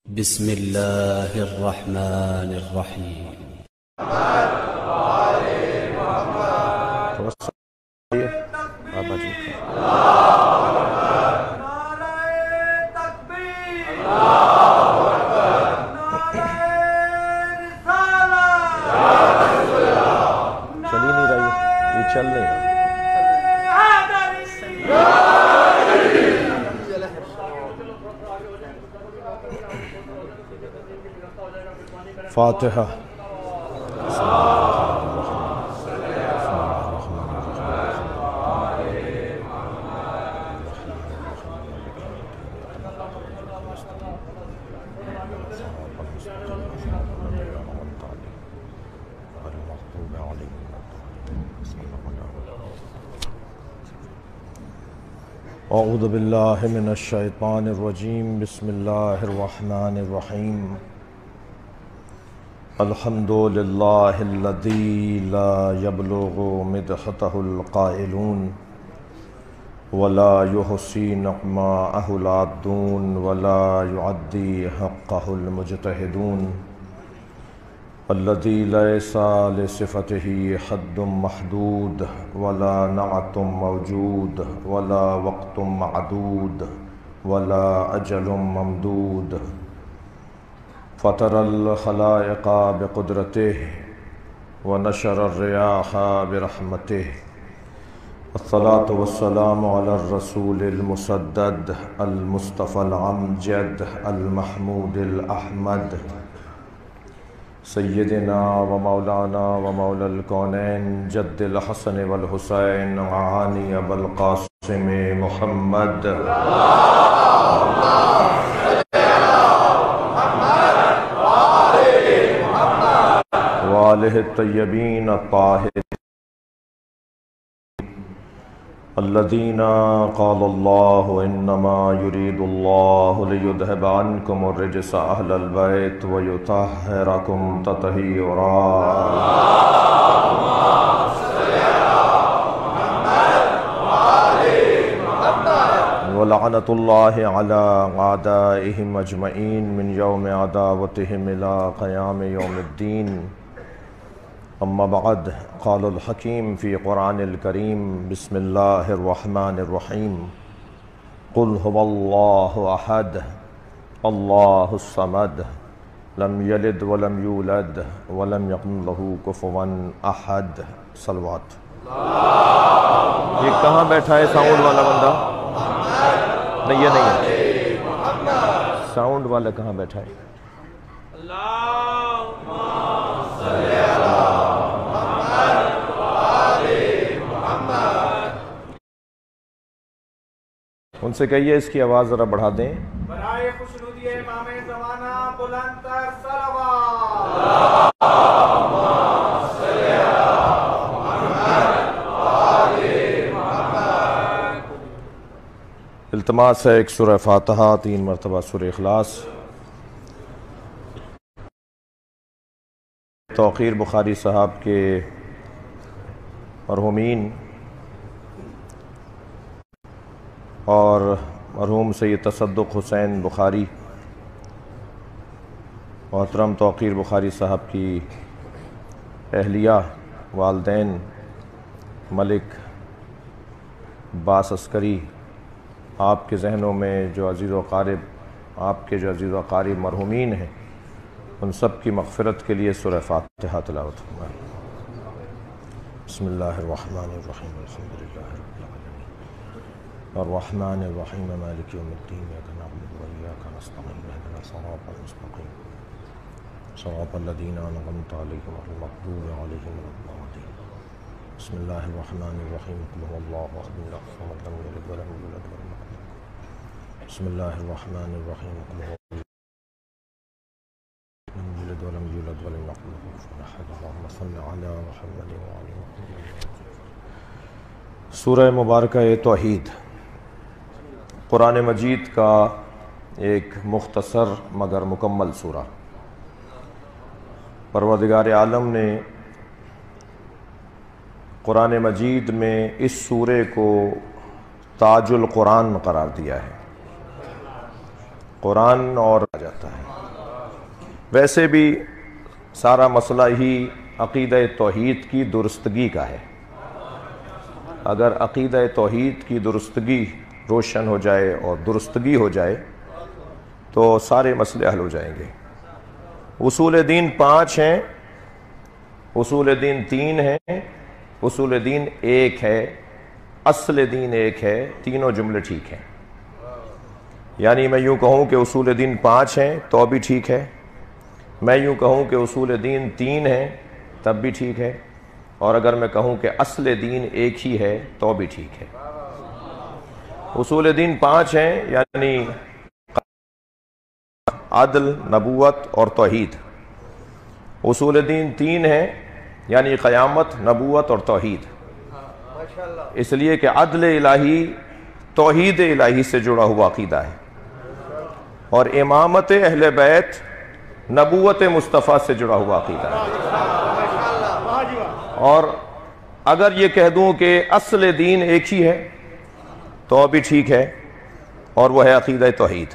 بسم الله الرحمن الرحيم. چلی نہیں رہی، یہ چل نہیں رہا۔ فاتحہ۔ اعوذ باللہ من الشیطان الرجیم، بسم اللہ الرحمن الرحیم۔ الحمد للہ الذی لا یبلغ مدحتہ القائلون ولا یحصی نعماءہ العادون ولا یعدی حقہ المجتہدون، الذی لیس لصفتہ حد محدود ولا نعت موجود ولا وقت معدود ولا اجل ممدود، فطر الخلائق بقدرته ونشر الرياح برحمته، الصلاة والسلام على الرسول المسدد المصطفى الامجد المحمود الأحمد، سیدنا ومولانا ومولا الكونین جد الحسن والحسین عانی ابو القاسم محمد وآلہ الطیبین الطاہرین الذین قال اللہ انما یرید اللہ لیذہب عنکم الرجس اہل البیت ویطہرکم تطہیرا۔ ولعنۃ اللہ علی اعدائہم اجمعین من یوم عداوتہم الی قیام یوم الدین، اما بعد، قال الحکیم فی قرآن الکریم، بسم اللہ الرحمن الرحیم، قل هو اللہ احد اللہ الصمد لم یلد ولم یولد ولم یکن لہ کفوا احد۔ صلوات۔ یہ کہاں بیٹھا ہے ساؤنڈ والا بندہ؟ نہیں، یہ نہیں ہے، ساؤنڈ والا کہاں بیٹھا ہے؟ ان سے کہیے اس کی آواز ذرا بڑھا دیں۔ برائے خوشنودی امام زمانہ بلند تر صلوات۔ التماس ہے ایک سورہ فاتحہ، 3 مرتبہ سورہ اخلاص۔ توقیر بخاری صاحب کے مرحومین اور مرحوم سید تصدق حسین بخاری، محترم توقیر بخاری صاحب کی اہلیہ، والدین ملک باس عسکری، آپ کے ذہنوں میں جو عزیز و اقارب، آپ کے جو عزیز و اقارب مرحومین ہیں، ان سب کی مغفرت کے لیے سورہ فاتحہ تلاوت فرمائیں۔ بسم اللہ الرحمن الرحیم، الحمدللہ رب العالمین الرحمن الرحیم مالک یوم الدین، ایاک نعبد و ایاک نستعین، اہدنا الصراط المستقیم، صراط الذین انعمت علیہم غیر المغضوب علیہم ولا الضالین۔ بسم اللہ الرحمن الرحیم، قل هو اللہ احد اللہ الصمد لم یلد ولم یولد ولم یکن له۔ بسم اللہ الرحمن الرحیم، قل هو لم یلد ولم یولد ولم یکن له کفوا احد، اللہم صل علی محمد وعلی محمد۔ سورہ مبارکہ توحید، قرآن مجید کا ایک مختصر مگر مکمل سورہ۔ پروردگار عالم نے قرآن مجید میں اس سورے کو تاج القرآن قرار دیا ہے۔ قرآن اور آ جاتا ہے۔ ویسے بھی سارا مسئلہ ہی عقیدہ توحید کی درستگی کا ہے. اگر عقیدہ توحید کی درستگی روشن ہو جائے اور درستگی ہو جائے تو سارے مسئلے حل ہو جائیں گے. اصول دین 5 ہیں، اصول دین 3 ہیں، اصول دین 1 ہے، اصل دین 1 ہے. تینوں جملے ٹھیک ہیں. یعنی میں یوں کہوں کہ اصول دین 5 ہیں تو بھی ٹھیک ہے، میں یوں کہوں کہ اصول دین 3 ہیں تب بھی ٹھیک ہے، اور اگر میں کہوں کہ اصل دین 1 ہی ہے تو بھی ٹھیک ہے. اصول دین 5 ہیں، یعنی عدل، نبوت اور توحید. اصول دین 3 ہیں، یعنی قیامت، نبوت اور توحید. اس لیے کہ عدل الہی توحید الہی سے جڑا ہوا عقیدہ ہے، اور امامت اہل بیت نبوت مصطفیٰ سے جڑا ہوا عقیدہ ہے. اور اگر یہ کہہ دوں کہ اصل دین 1 ہی ہے تو بھی ٹھیک ہے، اور وہ ہے عقیدہ توحید.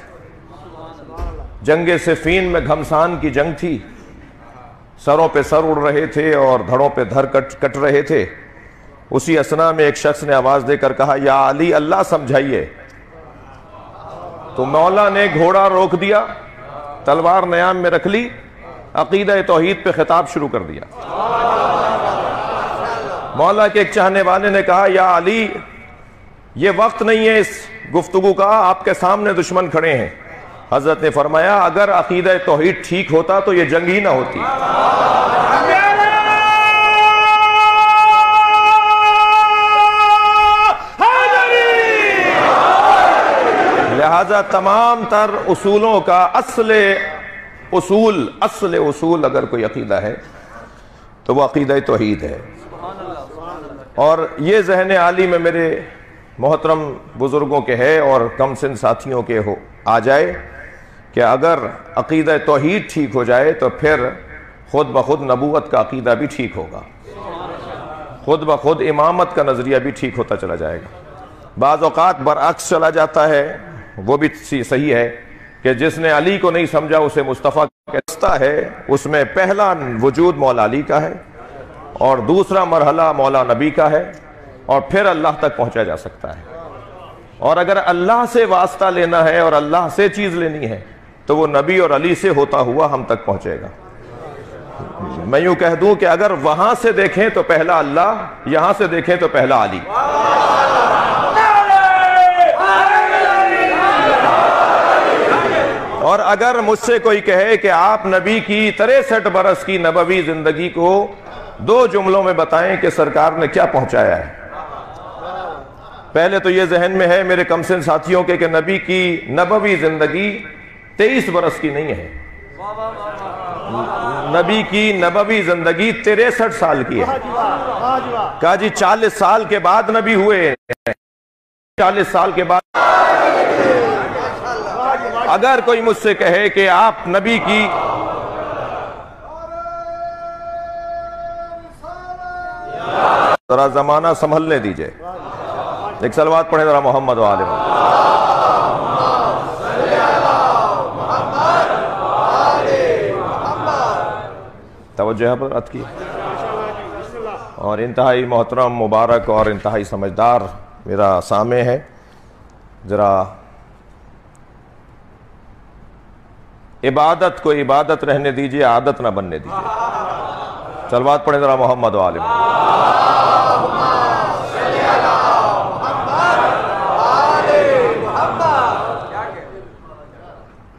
جنگ صفین میں گھمسان کی جنگ تھی، سروں پہ سر اڑ رہے تھے اور دھڑوں پہ دھڑ کٹ رہے تھے. اسی اثنا میں ایک شخص نے آواز دے کر کہا، یا علی اللہ سمجھائیے. تو مولا نے گھوڑا روک دیا، تلوار نیام میں رکھ لی، عقیدہ توحید پہ خطاب شروع کر دیا. مولا کے ایک چاہنے والے نے کہا، یا علی یہ وقت نہیں ہے اس گفتگو کا، آپ کے سامنے دشمن کھڑے ہیں. حضرت نے فرمایا، اگر عقیدہ توحید ٹھیک ہوتا تو یہ جنگ ہی نہ ہوتی. لہذا تمام تر اصولوں کا اصل اصول اگر کوئی عقیدہ ہے تو وہ عقیدہ توحید ہے. اور یہ ذہن عالی میں میرے محترم بزرگوں کے ہے اور کم سن ساتھیوں کے آ جائے کہ اگر عقیدہ توحید ٹھیک ہو جائے تو پھر خود بخود نبوت کا عقیدہ بھی ٹھیک ہوگا، خود بخود امامت کا نظریہ بھی ٹھیک ہوتا چلا جائے گا. بعض اوقات برعکس چلا جاتا ہے، وہ بھی صحیح ہے کہ جس نے علی کو نہیں سمجھا اسے مصطفیٰ کہتا ہے. اس میں پہلا وجود مولا علی کا ہے، اور دوسرا مرحلہ مولا نبی کا ہے، اور پھر اللہ تک پہنچا جا سکتا ہے. اور اگر اللہ سے واسطہ لینا ہے اور اللہ سے چیز لینی ہے تو وہ نبی اور علی سے ہوتا ہوا ہم تک پہنچے گا. میں یوں کہہ دوں کہ اگر وہاں سے دیکھیں تو پہلا اللہ، یہاں سے دیکھیں تو پہلا علی. اور اگر مجھ سے کوئی کہے کہ آپ نبی کی 63 برس کی نبوی زندگی کو 2 جملوں میں بتائیں کہ سرکار نے کیا پہنچایا ہے. پہلے تو یہ ذہن میں ہے میرے کم سن ساتھیوں کے کہ نبی کی نبوی زندگی 23 برس کی نہیں ہے، نبی کی نبوی زندگی 63 سال کی ہے. کہا جی 40 سال کے بعد نبی ہوئے، 40 سال کے بعد. اگر کوئی مجھ سے کہے کہ آپ نبی کی ذرا زمانہ سنبھلنے دیجئے، ایک صلوات پڑھیں ذرا محمد و آل محمد. توجہ حضرت کی. اور انتہائی محترم، مبارک اور انتہائی سمجھدار میرا سامع ہے، ذرا عبادت کو عبادت رہنے دیجئے، عادت نہ بننے دیجئے. صلوات پڑھیں ذرا محمد و آل محمد.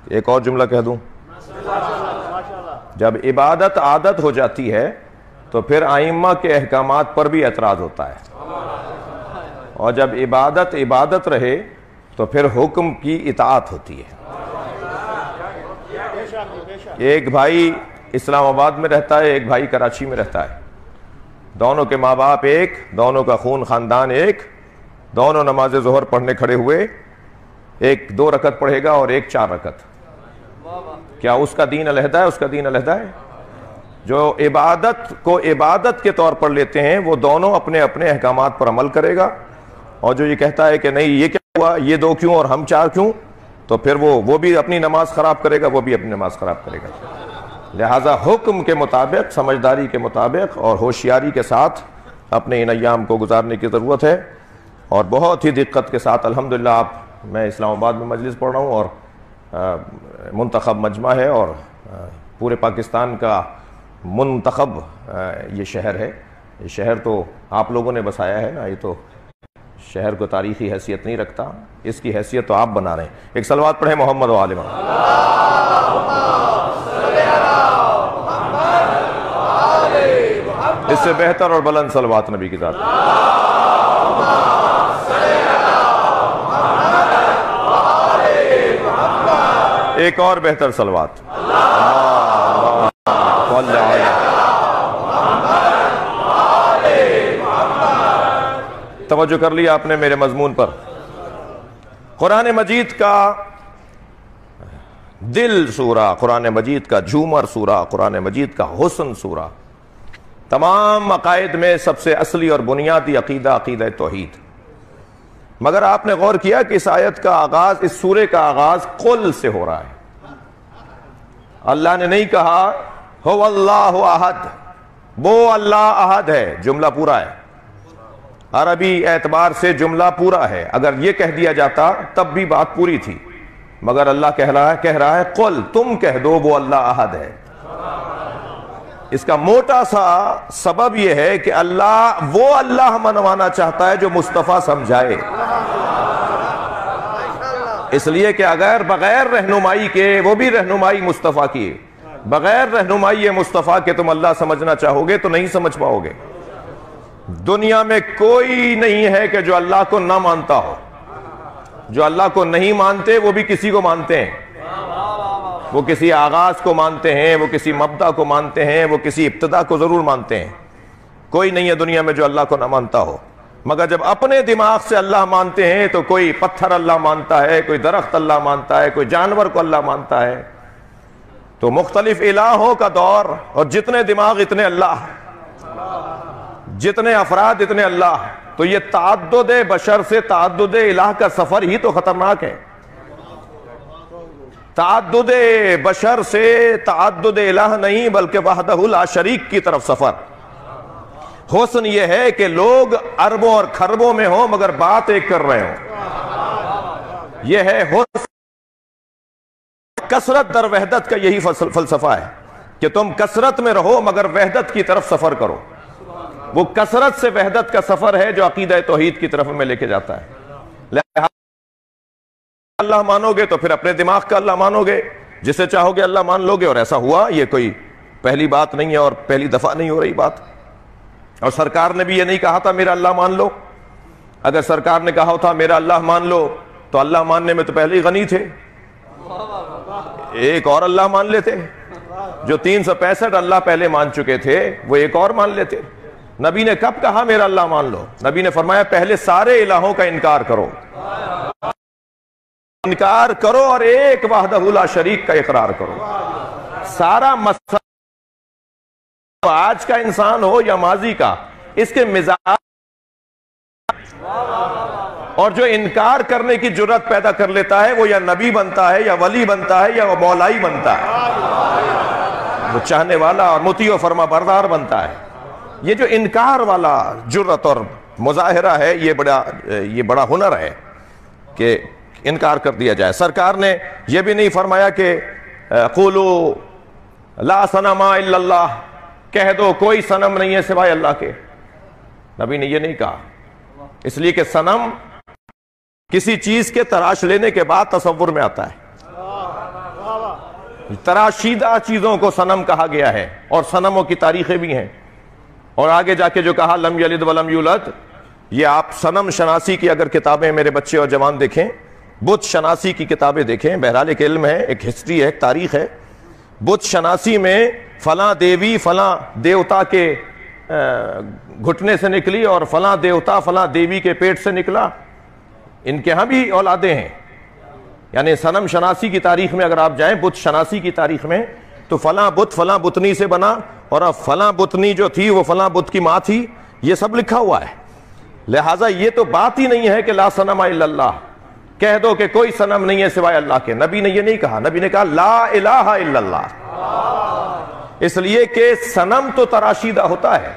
ایک اور جملہ کہہ دوں، جب عبادت عادت ہو جاتی ہے تو پھر ائمہ کے احکامات پر بھی اعتراض ہوتا ہے، اور جب عبادت عبادت رہے تو پھر حکم کی اطاعت ہوتی ہے. ایک بھائی اسلام آباد میں رہتا ہے، ایک بھائی کراچی میں رہتا ہے. دونوں کے ماں باپ ایک، دونوں کا خون خاندان ایک، دونوں نماز ظہر پڑھنے کھڑے ہوئے، ایک 2 رکعت پڑھے گا اور ایک 4 رکعت. کیا اس کا دین علیحدہ ہے؟ اس کا دین علیحدہ ہے. جو عبادت کو عبادت کے طور پر لیتے ہیں وہ دونوں اپنے اپنے احکامات پر عمل کرے گا، اور جو یہ کہتا ہے کہ نہیں یہ کیا ہوا، یہ 2 کیوں اور ہم 4 کیوں، تو پھر وہ بھی اپنی نماز خراب کرے گا، وہ بھی اپنی نماز خراب کرے گا. لہٰذا حکم کے مطابق، سمجھداری کے مطابق اور ہوشیاری کے ساتھ اپنے ان ایام کو گزارنے کی ضرورت ہے، اور بہت ہی دقت کے ساتھ الحمدللہ میں اسلام آباد میں مجلس پڑھ رہا ہوں، اور منتخب مجمع ہے، اور پورے پاکستان کا منتخب یہ شہر ہے۔ یہ شہر تو آپ لوگوں نے بسایا ہے نا، یہ تو شہر کو تاریخی حیثیت نہیں رکھتا، اس کی حیثیت تو آپ بنا رہے ہیں۔ ایک صلوات پڑھیں محمد و آل محمد۔ اس سے بہتر اور بلند صلوات نبی کی ذات۔ ایک اور بہتر صلوات۔ توجہ کر لیا آپ نے میرے مضمون پر۔ قرآن مجید کا دل سورہ، قرآن مجید کا جھومر سورہ، قرآن مجید کا حسن سورہ، تمام عقائد میں سب سے اصلی اور بنیادی عقیدہ عقیدہ توحید۔ مگر آپ نے غور کیا کہ اس آیت کا آغاز، اس سورے کا آغاز قل سے ہو رہا ہے۔ اللہ نے نہیں کہا هو اللہ احد، وہ اللہ احد ہے، جملہ پورا ہے، عربی اعتبار سے جملہ پورا ہے۔ اگر یہ کہہ دیا جاتا تب بھی بات پوری تھی، مگر اللہ کہہ رہا ہے قل، تم کہہ دو وہ اللہ احد ہے۔ اس کا موٹا سا سبب یہ ہے کہ اللہ وہ اللہ منوانا چاہتا ہے جو مصطفیٰ سمجھائے، اس لیے کہ اگر بغیر رہنمائی کے، وہ بھی رہنمائی مصطفیٰ کی، بغیر رہنمائی مصطفیٰ کے تم اللہ سمجھنا چاہو گے تو نہیں سمجھ پاؤ گے۔ دنیا میں کوئی نہیں ہے کہ جو اللہ کو نہ مانتا ہو۔ جو اللہ کو نہیں مانتے وہ بھی کسی کو مانتے ہیں، وہ کسی آغاز کو مانتے ہیں، وہ کسی مبدا کو مانتے ہیں، وہ کسی ابتدا کو ضرور مانتے ہیں۔ کوئی نہیں ہے دنیا میں جو اللہ کو نہ مانتا ہو، مگر جب اپنے دماغ سے اللہ مانتے ہیں تو کوئی پتھر اللہ مانتا ہے، کوئی درخت اللہ مانتا ہے، کوئی جانور کو اللہ مانتا ہے۔ تو مختلف الہوں کا دور، اور جتنے دماغ اتنے اللہ، جتنے افراد اتنے اللہ، تو یہ تعدد بشر سے تعدد الہ کا سفر ہی تو خطرناک ہے۔ تعدد بشر سے تعدد الہ نہیں بلکہ وحدہ لا شریک کی طرف سفر۔ حسن یہ ہے کہ لوگ اربوں اور کھربوں میں ہوں مگر بات ایک کر رہے ہوں، یہ ہے حسن۔ کثرت در وحدت کا یہی فلسفہ ہے کہ تم کثرت میں رہو مگر وحدت کی طرف سفر کرو۔ وہ کثرت سے وحدت کا سفر ہے جو عقیدہ توحید کی طرف میں لے کے جاتا ہے۔ لہذا اللہ مانو گے تو پھر اپنے دماغ کا اللہ مانو گے، جسے چاہو گے اللہ مان لو گے، اور ایسا ہوا۔ یہ کوئی پہلی بات نہیں ہے اور پہلی دفعہ نہیں ہو رہی بات۔ اور سرکار نے بھی یہ نہیں کہا تھا میرا اللہ مان لو۔ اگر سرکار نے کہا تھا میرا اللہ مان لو تو اللہ ماننے میں تو پہلے ہی غنی تھے، ایک اور اللہ مان لیتے۔ جو 365 اللہ پہلے مان چکے تھے وہ ایک اور مان لیتے۔ نبی نے کب کہا میرا اللہ مان لو؟ نبی نے فرمایا پہلے سارے الہوں کا انکار کرو، انکار کرو اور ایک وحدہ لا شریک کا اقرار کرو۔ سارا مسئلہ آج کا انسان ہو یا ماضی کا، اس کے مزاج اور جو انکار کرنے کی جرات پیدا کر لیتا ہے وہ یا نبی بنتا ہے یا ولی بنتا ہے یا وہ مولائی بنتا ہے، وہ چاہنے والا اور مطیع و فرما بردار بنتا ہے۔ یہ جو انکار والا جرات اور مظاہرہ ہے یہ بڑا ہنر ہے کہ انکار کر دیا جائے۔ سرکار نے یہ بھی نہیں فرمایا کہ قولوا لا صنم الا اللہ، کہہ دو کوئی صنم نہیں ہے سوائے اللہ کے۔ نبی نے یہ نہیں کہا، اس لیے کہ صنم کسی چیز کے تراش لینے کے بعد تصور میں آتا ہے۔ تراشیدہ چیزوں کو صنم کہا گیا ہے، اور صنموں کی تاریخیں بھی ہیں۔ اور آگے جا کے جو کہا لم یلد ولم یولد، یہ آپ صنم شناسی کی اگر کتابیں میرے بچے اور جوان دیکھیں، بت شناسی کی کتابیں دیکھیں، بہرحال ایک علم ہے، ایک ہسٹری ہے، ایک تاریخ ہے۔ بت شناسی میں فلاں دیوی فلاں دیوتا کے گھٹنے سے نکلی اور فلاں دیوتا فلاں دیوی کے پیٹ سے نکلا، ان کے ہاں بھی اولادیں ہیں۔ یعنی صنم شناسی کی تاریخ میں اگر آپ جائیں، بت شناسی کی تاریخ میں، تو فلاں بت فلاں بتنی سے بنا، اور اب فلاں بتنی جو تھی وہ فلاں بت کی ماں تھی، یہ سب لکھا ہوا ہے۔ لہٰذا یہ تو بات ہی نہیں ہے کہ لا صنم الا اللہ، کہہ دو کہ کوئی صنم نہیں ہے سوائے اللہ کے۔ نبی نے یہ نہیں کہا، نبی نے کہا لا الہ الا اللہ، اس لیے کہ صنم تو تراشیدہ ہوتا ہے،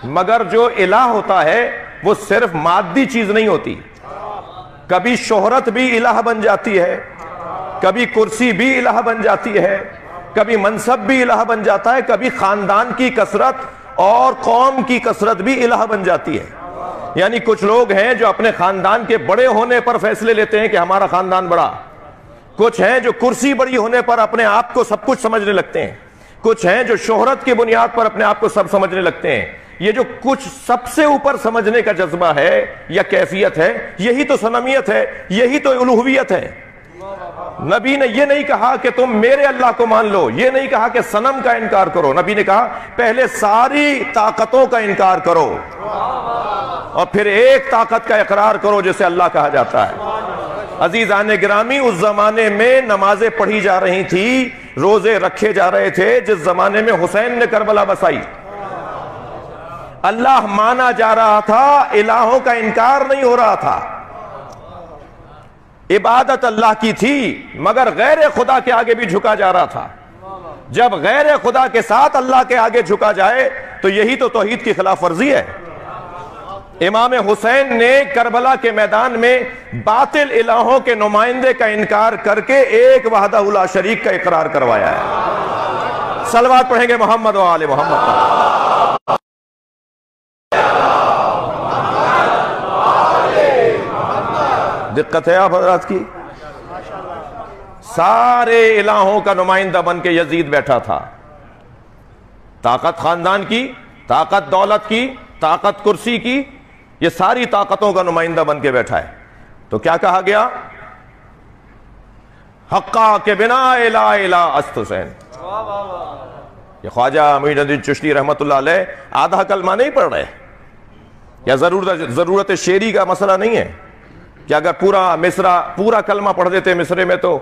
مگر جو الہ ہوتا ہے وہ صرف مادی چیز نہیں ہوتی. کبھی شہرت بھی الہ بن جاتی ہے، کبھی کرسی بھی الہ بن جاتی ہے، کبھی منصب بھی الہ بن جاتا ہے، کبھی خاندان کی کثرت اور قوم کی کثرت بھی الہ بن جاتی ہے. یعنی کچھ لوگ ہیں جو اپنے خاندان کے بڑے ہونے پر فیصلے لیتے ہیں کہ ہمارا خاندان بڑا، کچھ ہیں جو کرسی بڑی ہونے پر اپنے آپ کو سب کچھ سمجھنے لگتے ہیں، کچھ ہیں جو شہرت کی بنیاد پر اپنے آپ کو سب سمجھنے لگتے ہیں. یہ جو کچھ سب سے اوپر سمجھنے کا جذبہ ہے یا کیفیت ہے، یہی تو صنمیت ہے، یہی تو الوہیت ہے. نبی نے یہ نہیں کہا کہ تم میرے اللہ کو مان لو، یہ نہیں کہا کہ صنم کا انکار کرو. نبی نے کہا پہلے ساری طاقتوں کا انکار کرو اور پھر ایک طاقت کا اقرار کرو جسے اللہ کہا جاتا ہے. عزیزان گرامی، اس زمانے میں نمازیں پڑھی جا رہی تھی، روزے رکھے جا رہے تھے جس زمانے میں حسین نے کربلا بسائی. اللہ مانا جا رہا تھا، الہوں کا انکار نہیں ہو رہا تھا. عبادت اللہ کی تھی مگر غیر خدا کے آگے بھی جھکا جا رہا تھا. جب غیر خدا کے ساتھ اللہ کے آگے جھکا جائے تو یہی تو توحید کی خلاف ورزی ہے. امام حسین نے کربلا کے میدان میں باطل الہوں کے نمائندے کا انکار کر کے ایک وحدہ لا شریک کا اقرار کروایا ہے. صلوات پڑھیں گے محمد و آل محمد. دقت ہے آپ حضرات کی؟ سارے الہوں کا نمائندہ بن کے یزید بیٹھا تھا. طاقت خاندان کی، طاقت دولت کی، طاقت کرسی کی، یہ ساری طاقتوں کا نمائندہ بن کے بیٹھا ہے. تو کیا کہا گیا؟ حقا کے بنا الہ الہ است حسین. یہ خواجہ معین الدین چشتی رحمت اللہ علیہ آدھا کلمہ نہیں پڑھ رہے. یا ضرورت شعری کا مسئلہ نہیں ہے کہ اگر پورا کلمہ پڑھ دیتے مصرے میں تو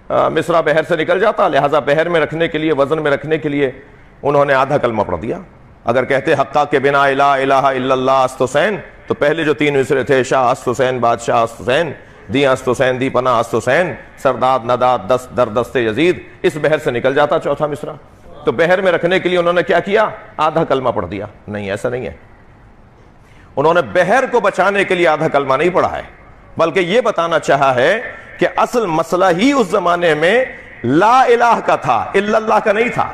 مصرہ بحر سے نکل جاتا، لہٰذا بحر میں رکھنے کے لیے، وزن میں رکھنے کے لیے انہوں نے آدھا کلمہ پڑھ دیا. اگر کہتے حقا کے بنا الہ الہ الا اللہ است حسین تو پہلے جو 3 مصرے تھے، شاہ است حسین، بادشاہ است حسین، دی است حسین، دی پناہ است حسین، سرداد نداد دست در دست یزید، اس بحر سے نکل جاتا چوتھا مصرہ. تو بحر میں رکھنے کے لیے انہوں نے کیا کیا؟ آدھا کلمہ پڑھ دیا. نہیں، ایسا نہیں ہے. انہوں نے بحر کو بچانے کے لیے آدھا کلمہ نہیں پڑھا ہے، بلکہ یہ بتانا چاہا ہے کہ اصل مسئلہ ہی اس زمانے میں لا الہ کا تھا، الا اللہ کا نہیں تھا.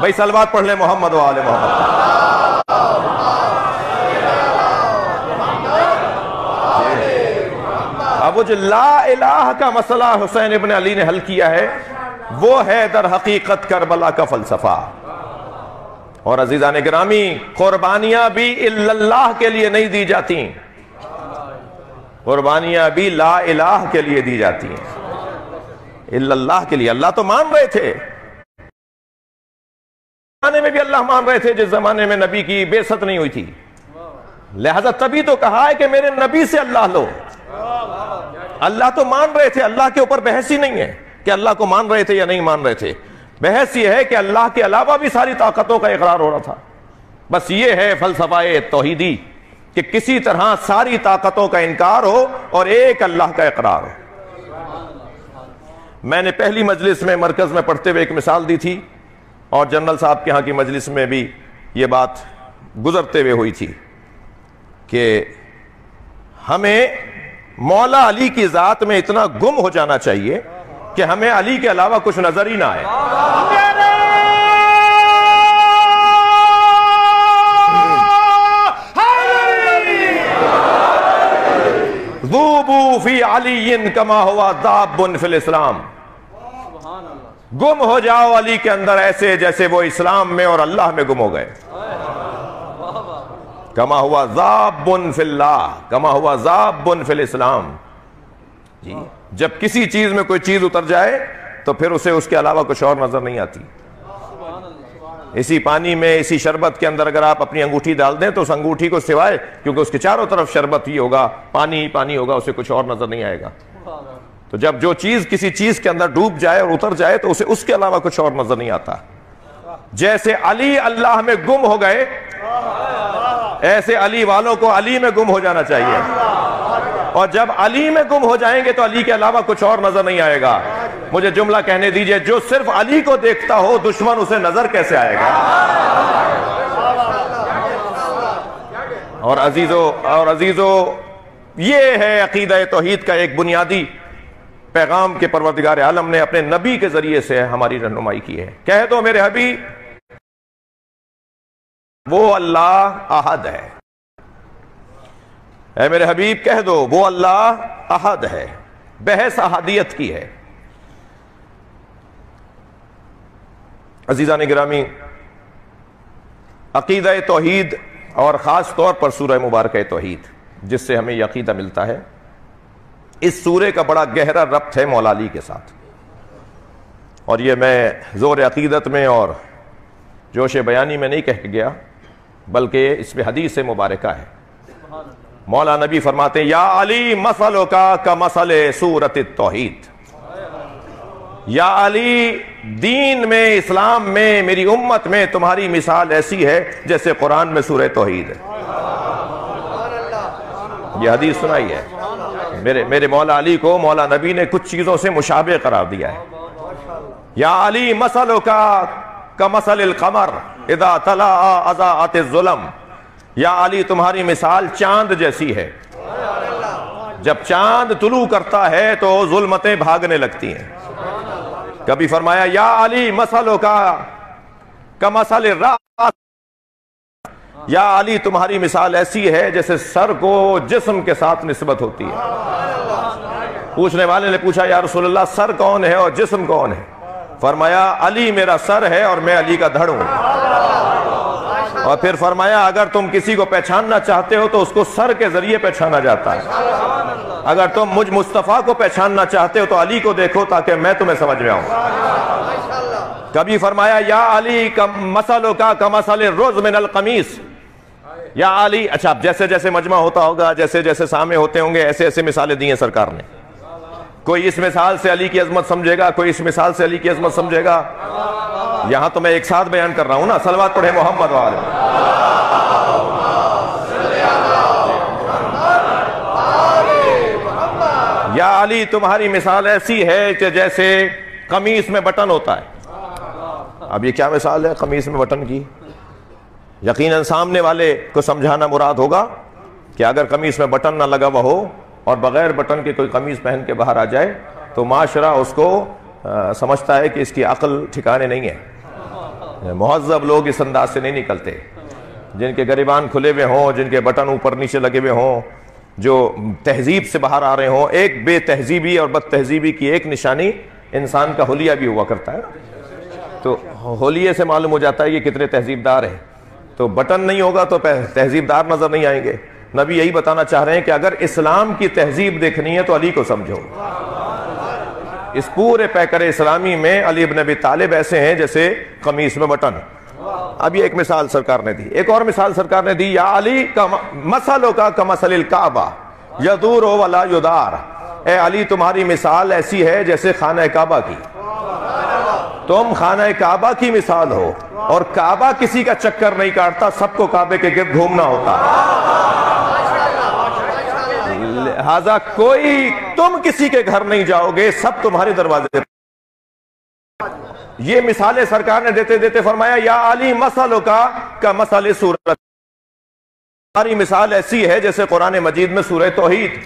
بھائی صلوات پڑھ لیں محمد و آل محمد. اب وہ جو لا الہ کا مسئلہ حسین ابن علی نے حل کیا ہے وہ ہے در حقیقت کربلا کا فلسفہ. اور عزیزان گرامی، قربانیاں بھی الا اللہ کے لیے نہیں دی جاتی، قربانیاں بھی لا الہ کے لیے دی جاتی ہیں، الا اللہ کے لیے. اللہ تو مان رہے تھے، زمانے میں بھی اللہ مان رہے تھے جس زمانے میں نبی کی بعثت نہیں ہوئی تھی. لہذا تبھی تو کہا ہے کہ میرے نبی سے اللہ لو. اللہ تو مان رہے تھے، اللہ کے اوپر بحث ہی نہیں ہے کہ اللہ کو مان رہے تھے یا نہیں مان رہے تھے. بحث یہ ہے کہ اللہ کے علاوہ بھی ساری طاقتوں کا اقرار ہو رہا تھا. بس یہ ہے فلسفہ توحیدی کہ کسی طرح ساری طاقتوں کا انکار ہو اور ایک اللہ کا اقرار ہو. میں نے پہلی مجلس میں مرکز میں پڑھتے ہوئے ایک مثال دی تھی اور جنرل صاحب کے ہاں کی مجلس میں بھی یہ بات گزرتے ہوئے ہوئی تھی کہ ہمیں مولا علی کی ذات میں اتنا گم ہو جانا چاہیے کہ ہمیں علی کے علاوہ کچھ نظر ہی نہ آئے. ذوبوا فی علی کما ہوا ذاب فی الاسلام. گم ہو جاؤ علی کے اندر ایسے جیسے وہ اسلام میں اور اللہ میں گم ہو گئے. کما ہوا ذاب فی اللہ کما ہوا ذاب فی الاسلام. جی جب کسی چیز میں کوئی چیز اتر جائے تو پھر اسے اس کے علاوہ کچھ اور نظر نہیں آتی. اسی پانی میں، اسی شربت کے اندر اگر آپ اپنی انگوٹھی ڈال دیں تو اس انگوٹھی کو سوائے، کیونکہ اس کے چاروں طرف شربت ہی ہوگا، پانی ہی پانی ہوگا، اسے کچھ اور نظر نہیں آئے گا. تو جب جو چیز کسی چیز کے اندر ڈوب جائے اور اتر جائے تو اسے اس کے علاوہ کچھ اور نظر نہیں آتا. جیسے علی اللہ میں گم ہو گئے، ایسے علی والوں کو علی میں گم ہو جانا چاہیے. اور جب علی میں گم ہو جائیں گے تو علی کے علاوہ کچھ اور نظر نہیں آئے گا. مجھے جملہ کہنے دیجئے، جو صرف علی کو دیکھتا ہو دشمن اسے نظر کیسے آئے گا؟ اور عزیزو یہ ہے عقیدہ توحید کا ایک بنیادی پیغام کہ پروردگار عالم نے اپنے نبی کے ذریعے سے ہماری رہنمائی کی ہے۔ کہہ دو میرے حبیب وہ اللہ احد ہے، اے میرے حبیب کہہ دو وہ اللہ احد ہے۔ بحث احدیت کی ہے۔ عزیزان گرامی، عقیدہ توحید اور خاص طور پر سورہ مبارکہ توحید جس سے ہمیں یہ عقیدہ ملتا ہے، اس سورے کا بڑا گہرا ربط ہے مولا علی کے ساتھ، اور یہ میں زور عقیدت میں اور جوش بیانی میں نہیں کہہ گیا، بلکہ اس میں حدیث مبارکہ ہے۔ مولا نبی فرماتے ہیں یا علی مثلک کمثل سورۃ التوحید، یا علی دین میں، اسلام میں، میری امت میں تمہاری مثال ایسی ہے جیسے قرآن میں سورہ توحید ہے۔ یہ حدیث سنائی ہے۔ میرے مولا علی کو مولا نبی نے کچھ چیزوں سے مشابہ قرار دیا ہے۔ یا علی مثلک کمثل القمر اذا طلع اضاءت الظلم، یا علی تمہاری مثال چاند جیسی ہے، جب چاند طلوع کرتا ہے تو ظلمتیں بھاگنے لگتی ہیں۔ کبھی فرمایا یا علی مثلک کمثل الراس، یا علی تمہاری مثال ایسی ہے جیسے سر کو جسم کے ساتھ نسبت ہوتی ہے۔ پوچھنے والے نے پوچھا یا رسول اللہ سر کون ہے اور جسم کون ہے؟ فرمایا علی میرا سر ہے اور میں علی کا دھڑ ہوں۔ اور پھر فرمایا اگر تم کسی کو پہچاننا چاہتے ہو تو اس کو سر کے ذریعے پہچانا جاتا ہے، اگر تم مجھ مصطفیٰ کو پہچاننا چاہتے ہو تو علی کو دیکھو تاکہ میں تمہیں سمجھ میں آؤں۔ کبھی فرمایا یا علی مثلک کمثل الرز من القمیص، یا علی، اچھا جیسے جیسے مجمع ہوتا ہوگا، جیسے جیسے سامنے ہوتے ہوں گے، ایسے ایسے مثالیں دی ہیں سرکار نے۔ کوئی اس مثال سے علی کی عظمت سمجھے گا، کوئی اس مثال سے علی کی عظمت سمجھے گا۔ یہاں تو میں ایک ساتھ بیان کر رہا ہوں نا، صلوات پڑھے محمد والے۔ یا علی تمہاری مثال ایسی ہے کہ جیسے قمیص میں بٹن ہوتا ہے۔ اب یہ کیا مثال ہے قمیص میں بٹن کی؟ یقیناً سامنے والے کو سمجھانا مراد ہوگا کہ اگر قمیص میں بٹن نہ لگا ہوا ہو اور بغیر بٹن کے کوئی قمیص پہن کے باہر آ جائے تو معاشرہ اس کو سمجھتا ہے کہ اس کی عقل ٹھکانے نہیں ہے۔ مہذب لوگ اس انداز سے نہیں نکلتے، جن کے گریبان کھلے ہوئے ہوں، جن کے بٹن اوپر نیچے لگے ہوئے ہوں، جو تہذیب سے باہر آ رہے ہوں۔ ایک بے تہذیبی اور بد تہذیبی کی ایک نشانی انسان کا حلیہ بھی ہوا کرتا ہے، تو حلیے سے معلوم ہو جاتا ہے کہ کتنے تہذیب دار ہیں۔ تو بٹن نہیں ہوگا تو تہذیب دار نظر نہیں آئیں گے۔ نبی یہی بتانا چاہ رہے ہیں کہ اگر اسلام کی تہذیب دیکھنی ہے تو علی کو سمجھو۔ اس پورے پیکر اسلامی میں علی بن ابی طالب ایسے ہیں جیسے قمیص میں بٹن۔ اب یہ ایک مثال سرکار نے دی، ایک اور مثال سرکار نے دی، یا علی مثلک کمثل الکعبہ یدور ولا یدار، اے علی تمہاری مثال ایسی ہے جیسے خانہ کعبہ کی، تم خانہ کعبہ کی مثال ہو، اور کعبہ کسی کا چکر نہیں کاٹتا، سب کو کعبے کے گرد گھومنا ہوتا ہے، لہذا کوئی تم کسی کے گھر نہیں جاؤ گے، سب تمہارے دروازے۔ یہ مثالیں سرکار نے دیتے دیتے فرمایا یا علی مثلک کمثل سورۃ، ہماری مثال ایسی ہے جیسے قرآن مجید میں سورہ توحید۔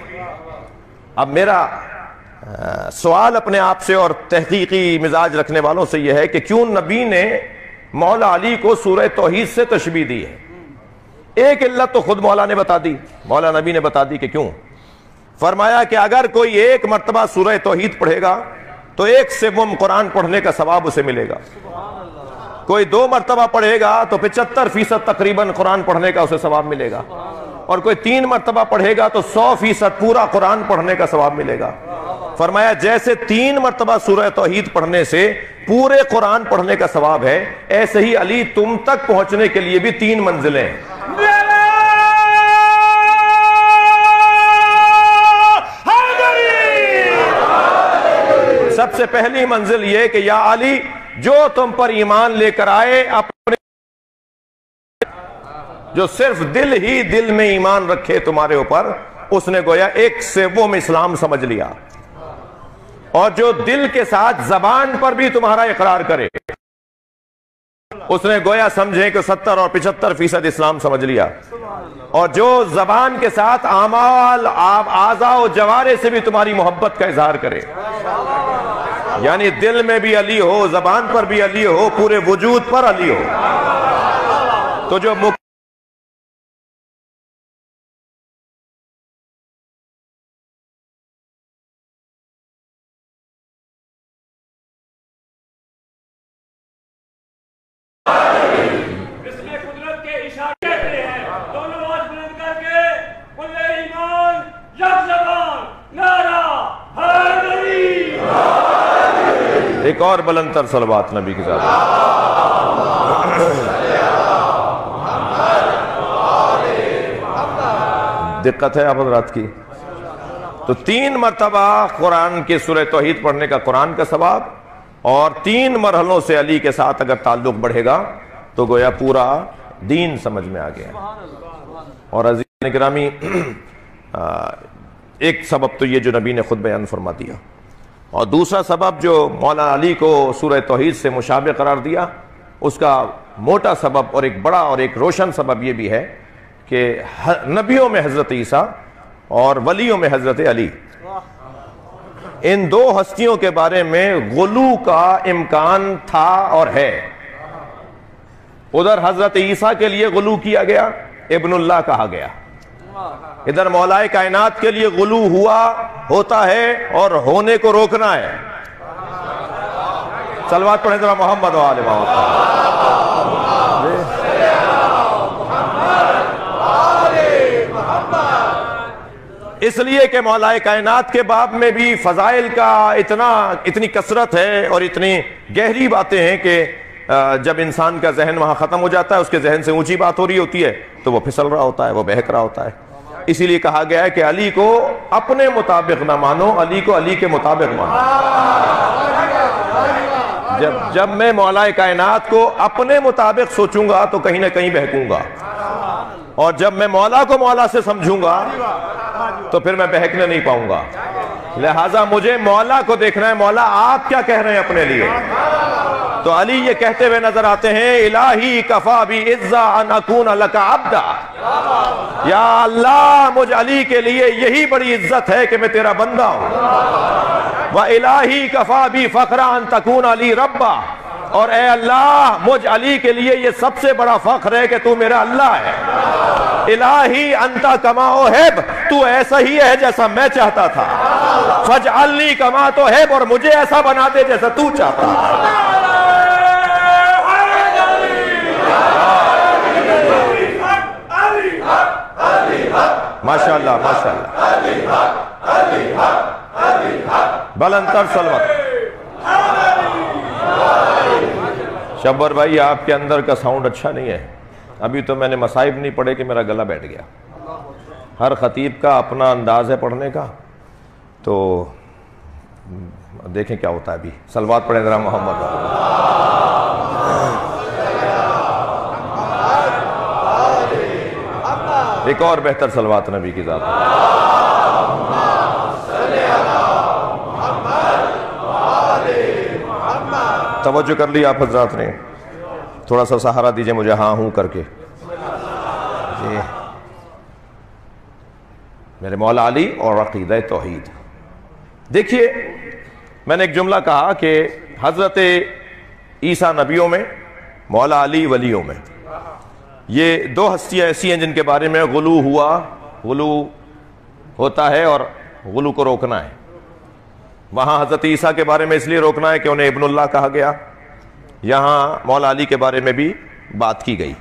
اب میرا سوال اپنے آپ سے اور تحقیقی مزاج رکھنے والوں سے یہ ہے کہ کیوں نبی نے مولا علی کو سورہ توحید سے تشبیہ دی ہے؟ ایک علت تو خود مولا نے بتا دی، مولا نبی نے بتا دی کہ کیوں۔ فرمایا کہ اگر کوئی ایک مرتبہ سورہ توحید پڑھے گا تو 1/7 قرآن پڑھنے کا ثواب اسے ملے گا، کوئی 2 مرتبہ پڑھے گا تو 75% تقریباً قرآن پڑھنے کا اسے ثواب ملے گا، اور کوئی 3 مرتبہ پڑھے گا تو 100% پورا قرآن پڑھنے کا ثواب ملے گا۔ فرمایا جیسے 3 مرتبہ سورہ توحید پڑھنے سے پورے قرآن پڑھنے کا ثواب ہے، ایسے ہی علی تم تک پہنچنے کے لیے بھی 3 منزلیں ہیں۔ سب سے پہلی منزل یہ کہ یا علی جو تم پر ایمان لے کر آئے، اپنے جو صرف دل میں ایمان رکھے تمہارے اوپر، اس نے گویا 1/7 اسلام سمجھ لیا۔ اور جو دل کے ساتھ زبان پر بھی تمہارا اقرار کرے، اس نے گویا سمجھیں کہ 70 اور 75% اسلام سمجھ لیا، اور جو زبان کے ساتھ اعمال اعضاء و جوارح سے بھی تمہاری محبت کا اظہار کرے، یعنی دل میں بھی علی ہو، زبان پر بھی علی ہو، پورے وجود پر علی ہو، تو جو ایک اور بلند تر صلوات نبی کی ذات۔ دقت ہے آپ حضرات کی؟ تو 3 مرتبہ قرآن کے سورہ توحید پڑھنے کا قرآن کا ثواب، اور 3 مرحلوں سے علی کے ساتھ اگر تعلق بڑھے گا تو گویا پورا دین سمجھ میں آ گیا۔ اور عزیزان گرامی، ایک سبب تو یہ جو نبی نے خود بیان فرما دیا، اور دوسرا سبب جو مولانا علی کو سورہ توحید سے مشابہ قرار دیا، اس کا موٹا سبب اور ایک بڑا اور ایک روشن سبب یہ بھی ہے کہ نبیوں میں حضرت عیسیٰ اور ولیوں میں حضرت علی، ان 2 ہستیوں کے بارے میں غلو کا امکان تھا اور ہے۔ ادھر حضرت عیسیٰ کے لیے غلو کیا گیا، ابن اللہ کہا گیا، ادھر مولا کائنات کے لیے غلو ہوتا ہے اور ہونے کو روکنا ہے۔ صلوات پڑھیں ذرا محمد و آل محمد۔ اس لیے کہ مولا کائنات کے باب میں بھی فضائل کا اتنی کثرت ہے اور اتنی گہری باتیں ہیں کہ جب انسان کا ذہن وہاں ختم ہو جاتا ہے، اس کے ذہن سے اونچی بات ہو رہی ہوتی ہے تو وہ پھسل رہا ہوتا ہے، وہ بہک رہا ہوتا ہے۔ اسی لیے کہا گیا ہے کہ علی کو اپنے مطابق نہ مانو، علی کو علی کے مطابق مانو۔ جب میں مولا کائنات کو اپنے مطابق سوچوں گا تو کہیں نہ کہیں بہکوں گا، اور جب میں مولا کو مولا سے سمجھوں گا تو پھر میں بہکنے نہیں پاؤں گا۔ لہٰذا مجھے مولا کو دیکھنا ہے، مولا آپ کیا کہہ رہے ہیں اپنے لیے۔ تو علی یہ کہتے ہوئے نظر آتے ہیں، الہی کفا بی عزا ان اکون لک عبدا، یا اللہ مجھ علی کے لیے یہی بڑی عزت ہے کہ میں تیرا بندہ ہوں۔ وَإِلَٰهِ كَفَى بِي فَخْرًا أَن تَكُونَ لِي رَبًّا، اور اے اللہ مجھ علی کے لیے یہ سب سے بڑا فخر ہے کہ تو میرا اللہ ہے۔ الہی انت کما احب، تو ایسا ہی ہے جیسا میں چاہتا تھا۔ فاجعلنی کما تحب، اور مجھے ایسا بنا دے جیسا تو چاہتا ہے۔ ماشاءاللہ ماشاءاللہ، بلند تر صلوات۔ شبر بھائی آپ کے اندر کا ساؤنڈ اچھا نہیں ہے، ابھی تو میں نے مصائب نہیں پڑھے کہ میرا گلا بیٹھ گیا۔ ہر خطیب کا اپنا انداز ہے پڑھنے کا، تو دیکھیں کیا ہوتا ہے۔ ابھی صلوات پڑھیں ذرا محمد۔ ایک اور بہتر صلوات نبی کی ذات۔ توجہ کر لی آپ حضرات نے؟ تھوڑا سا سہارا دیجئے مجھے ہاں ہوں کر کے جی۔ میرے مولا علی اور عقیدہ توحید۔ دیکھیے میں نے ایک جملہ کہا کہ حضرت عیسیٰ نبیوں میں، مولا علی ولیوں میں، یہ 2 ہستیاں ایسی ہیں جن کے بارے میں غلو ہوتا ہے اور غلو کو روکنا ہے۔ وہاں حضرت عیسیٰ کے بارے میں اس لیے روکنا ہے کہ انہیں ابن اللہ کہا گیا، یہاں مولا علی کے بارے میں بھی بات کی گئی۔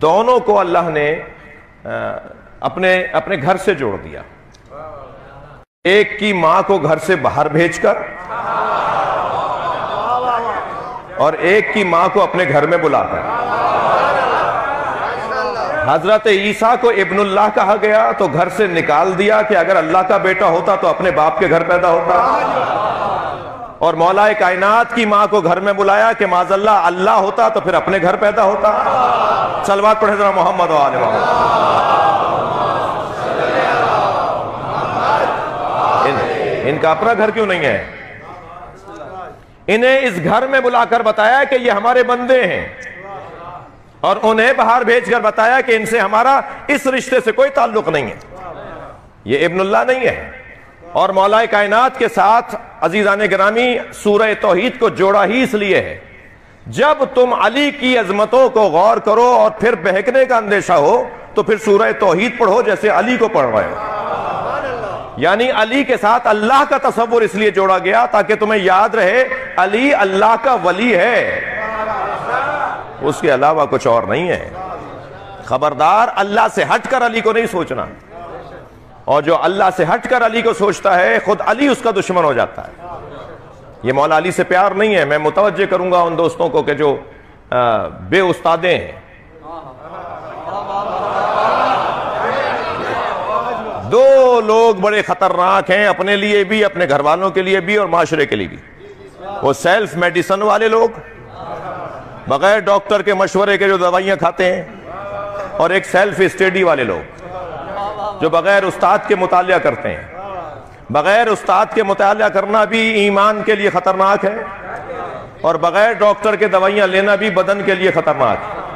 دونوں کو اللہ نے اپنے گھر سے جوڑ دیا، ایک کی ماں کو گھر سے باہر بھیج کر، اور ایک کی ماں کو اپنے گھر میں بلا کر۔ حضرت عیسیٰ کو ابن اللہ کہا گیا تو گھر سے نکال دیا کہ اگر اللہ کا بیٹا ہوتا تو اپنے باپ کے گھر پیدا ہوتا، اور مولا کائنات کی ماں کو گھر میں بلایا کہ معاذ اللہ اللہ ہوتا تو پھر اپنے گھر پیدا ہوتا۔ صلوات پڑھیں ذرا محمد و آل محمد۔ ان کا اپنا گھر کیوں نہیں ہے؟ انہیں اس گھر میں بلا کر بتایا کہ یہ ہمارے بندے ہیں، اور انہیں باہر بھیج کر بتایا کہ ان سے ہمارا اس رشتے سے کوئی تعلق نہیں ہے، یہ ابن اللہ نہیں ہے۔ اور مولا کائنات کے ساتھ عزیزان گرامی سورہ توحید کو جوڑا ہی اس لیے ہے، جب تم علی کی عظمتوں کو غور کرو اور پھر بہکنے کا اندیشہ ہو تو پھر سورہ توحید پڑھو جیسے علی کو پڑھ رہے ہو۔ یعنی علی کے ساتھ اللہ کا تصور اس لیے جوڑا گیا تاکہ تمہیں یاد رہے علی اللہ کا ولی ہے، اس کے علاوہ کچھ اور نہیں ہے۔ خبردار اللہ سے ہٹ کر علی کو نہیں سوچنا، اور جو اللہ سے ہٹ کر علی کو سوچتا ہے خود علی اس کا دشمن ہو جاتا ہے۔ یہ مولا علی سے پیار نہیں ہے۔ میں متوجہ کروں گا ان دوستوں کو کہ جو بے استادیں ہیں، دو لوگ بڑے خطرناک ہیں اپنے لیے بھی، اپنے گھر والوں کے لیے بھی اور معاشرے کے لیے بھی۔ وہ سیلف میڈیسن والے لوگ، بغیر ڈاکٹر کے مشورے کے جو دوائیاں کھاتے ہیں، اور ایک سیلف اسٹڈی والے لوگ جو بغیر استاد کے مطالعہ کرتے ہیں۔ بغیر استاد کے مطالعہ کرنا بھی ایمان کے لیے خطرناک ہے، اور بغیر ڈاکٹر کے دوائیاں لینا بھی بدن کے لیے خطرناک ہے۔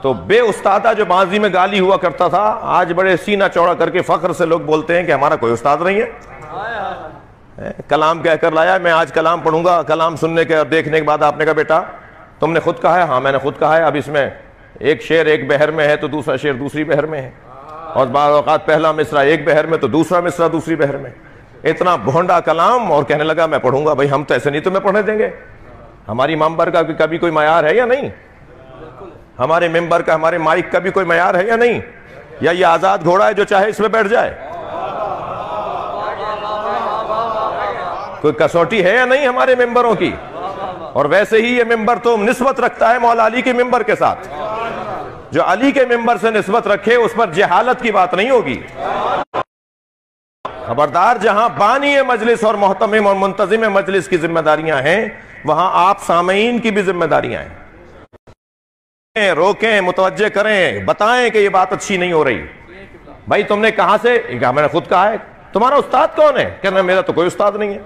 تو بے استادہ جو ماضی میں گالی ہوا کرتا تھا، آج بڑے سینہ چوڑا کر کے فخر سے لوگ بولتے ہیں کہ ہمارا کوئی استاد نہیں ہے۔ کلام کہہ کر لایا، میں آج کلام پڑھوں گا، کلام سننے کے اور دیکھنے کے بعد آپ نے کہا بیٹا تم نے خود کہا ہے؟ ہاں میں نے خود کہا ہے۔ اب اس میں ایک شعر ایک بحر میں ہے تو دوسرا شعر دوسری بحر میں ہے، اور بعض اوقات پہلا مصرع ایک بحر میں تو دوسرا مصرع دوسری بحر میں۔ اتنا بھونڈا کلام، اور کہنے لگا میں پڑھوں گا۔ بھائی ہم تو ایسے نہیں تمہیں پڑھنے دیں گے۔ ہماری ممبر کا کبھی کوئی معیار ہے یا نہیں؟ ہمارے ممبر کا، ہمارے مائک کا بھی کوئی معیار ہے یا نہیں؟ یا یہ آزاد گھوڑا ہے جو چاہے اس میں بیٹھ جائے؟ کوئی کسوٹی ہے یا نہیں ہمارے ممبروں کی؟ اور ویسے ہی یہ ممبر تو نسبت رکھتا ہے مولا علی کے ممبر کے ساتھ۔ جو علی کے ممبر سے نسبت رکھے اس پر جہالت کی بات نہیں ہوگی۔ خبردار، جہاں بانی مجلس اور محتمم اور منتظم مجلس کی ذمہ داریاں ہیں وہاں آپ سامعین کی بھی ذمہ داریاں ہیں۔ روکیں، متوجہ کریں، بتائیں کہ یہ بات اچھی نہیں ہو رہی۔ بھائی تم نے کہاں سے؟ میں نے خود کہا ہے۔ تمہارا استاد کون ہے؟ کہنا میرا تو کوئی استاد نہیں ہے۔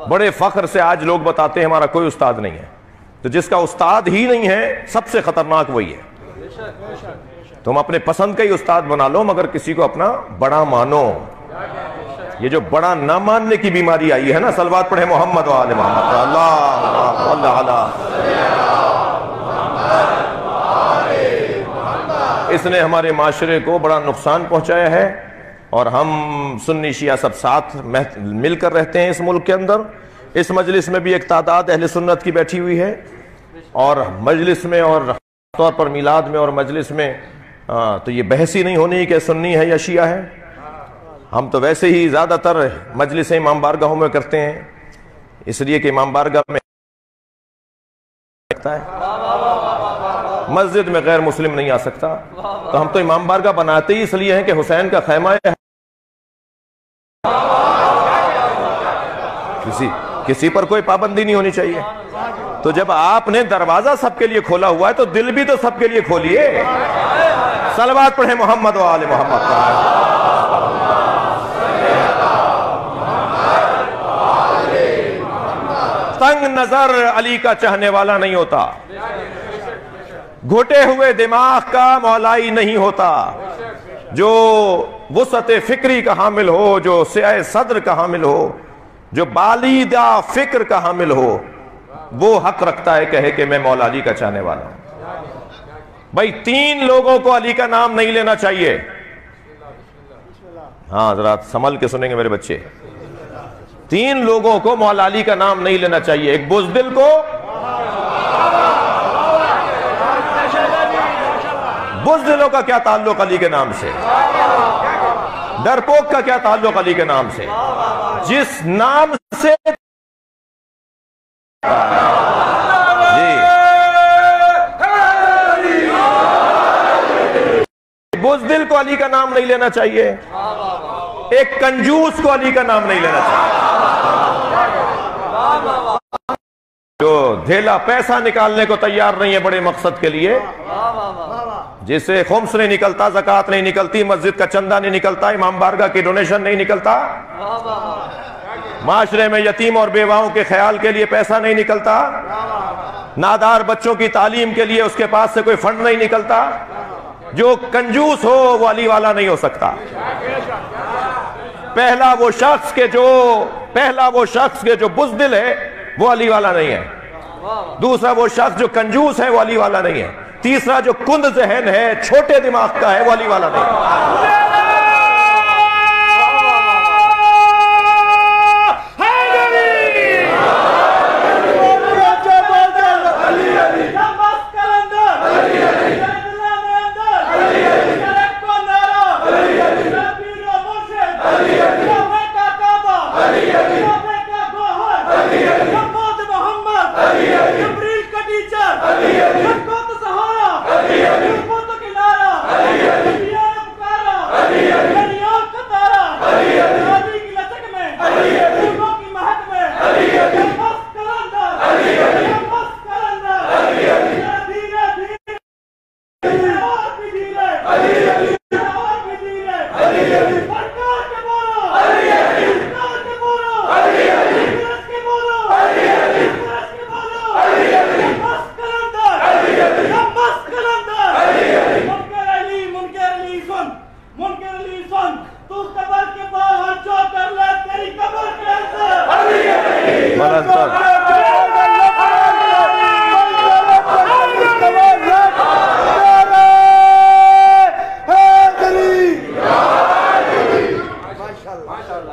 بڑے فخر سے آج لوگ بتاتے ہیں ہمارا کوئی استاد نہیں ہے۔ تو جس کا استاد ہی نہیں ہے سب سے خطرناک وہی ہے۔ تم اپنے پسند کا ہی استاد بنا لو مگر کسی کو اپنا بڑا مانو۔ یہ جو بڑا نہ ماننے کی بیماری آئی ہے نا، صلوات پڑھیں محمد و آل محمد، اس نے ہمارے معاشرے کو بڑا نقصان پہنچایا ہے، اور ہم سنی شیعہ سب ساتھ مل کر رہتے ہیں اس ملک کے اندر۔ اس مجلس میں بھی ایک تعداد اہل سنت کی بیٹھی ہوئی ہے، اور مجلس میں اور طور پر میلاد میں اور مجلس میں تو یہ بحث ہی نہیں ہونی کہ سنی ہے یا شیعہ ہے۔ ہم تو ویسے ہی زیادہ تر مجلسیں امام بارگاہوں میں کرتے ہیں، اس لیے کہ امام بارگاہ میں مسجد میں غیر مسلم نہیں آ سکتا، تو ہم تو امام بارگاہ بناتے ہی اس لیے ہیں کہ حسین کا خیمہ ہے۔ کسی پر کوئی پابندی نہیں ہونی چاہیے۔ تو جب آپ نے دروازہ سب کے لیے کھولا ہوا ہے تو دل بھی تو سب کے لیے کھولیے۔ صلوات پڑھیں محمد و آل محمد۔ تنگ نظر علی کا چاہنے والا نہیں ہوتا، گھٹے ہوئے دماغ کا مولائی نہیں ہوتا۔ جو وسعت فکری کا حامل ہو، جو سعہ صدر کا حامل ہو، جو بالیدہ فکر کا حامل ہو، وہ حق رکھتا ہے کہے کہ میں مولا علی کا چاہنے والا ہوں۔ بھائی 3 لوگوں کو علی کا نام نہیں لینا چاہیے۔ ہاں ذرا سنبھل کے سنیں گے میرے بچے۔ 3 لوگوں کو مولا علی کا نام نہیں لینا چاہیے۔ ایک بزدل کو، بزدلوں کا کیا تعلق علی کے نام سے؟ ڈرپوک کا کیا تعلق علی کے نام سے؟ جس نام سے بزدل کو علی کا نام نہیں لینا چاہیے، ایک کنجوس کو علی کا نام نہیں لینا چاہیے، جو دھیلا پیسہ نکالنے کو تیار نہیں ہے بڑے مقصد کے لیے، جسے خمس نہیں نکلتا، زکوٰۃ نہیں نکلتی، مسجد کا چندہ نہیں نکلتا، امام بارگاہ کی ڈونیشن نہیں نکلتا، معاشرے میں یتیم اور بیواؤں کے خیال کے لیے پیسہ نہیں نکلتا، نادار بچوں کی تعلیم کے لیے اس کے پاس سے کوئی فنڈ نہیں نکلتا، جو کنجوس ہو وہ علی والا نہیں ہو سکتا۔ پہلا وہ شخص کے جو بزدل ہے وہ علی والا نہیں ہے، دوسرا وہ شخص جو کنجوس ہے وہ علی والا نہیں ہے، تیسرا جو کند ذہن ہے، چھوٹے دماغ کا ہے، وہ علی والا نہیں ہے۔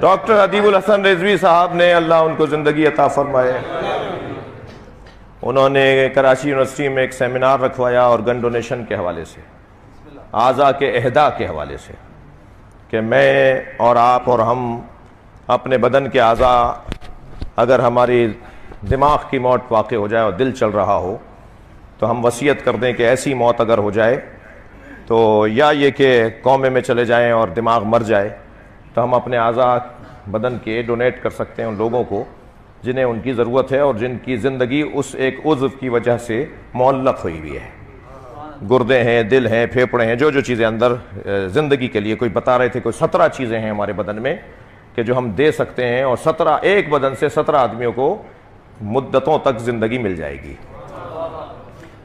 ڈاکٹر ادیب الحسن رضوی صاحب نے، اللہ ان کو زندگی عطا فرمائے، انہوں نے کراچی یونیورسٹی میں ایک سیمینار رکھوایا اور گن ڈونیشن کے حوالے سے، اعضاء کے اہدا کے حوالے سے، کہ میں اور آپ اور ہم اپنے بدن کے اعضاء، اگر ہماری دماغ کی موت واقع ہو جائے اور دل چل رہا ہو تو ہم وصیت کر دیں کہ ایسی موت اگر ہو جائے تو یا یہ کہ کومے میں چلے جائیں اور دماغ مر جائے تو ہم اپنے اعضاء بدن کے ڈونیٹ کر سکتے ہیں ان لوگوں کو جنہیں ان کی ضرورت ہے اور جن کی زندگی اس ایک عضو کی وجہ سے معلق ہوئی ہوئی ہے۔ گردے ہیں، دل ہیں، پھیپھڑے ہیں، جو چیزیں اندر زندگی کے لیے، کوئی بتا رہے تھے کوئی 17 چیزیں ہیں ہمارے بدن میں کہ جو ہم دے سکتے ہیں، اور 17 ایک بدن سے 17 آدمیوں کو مدتوں تک زندگی مل جائے گی۔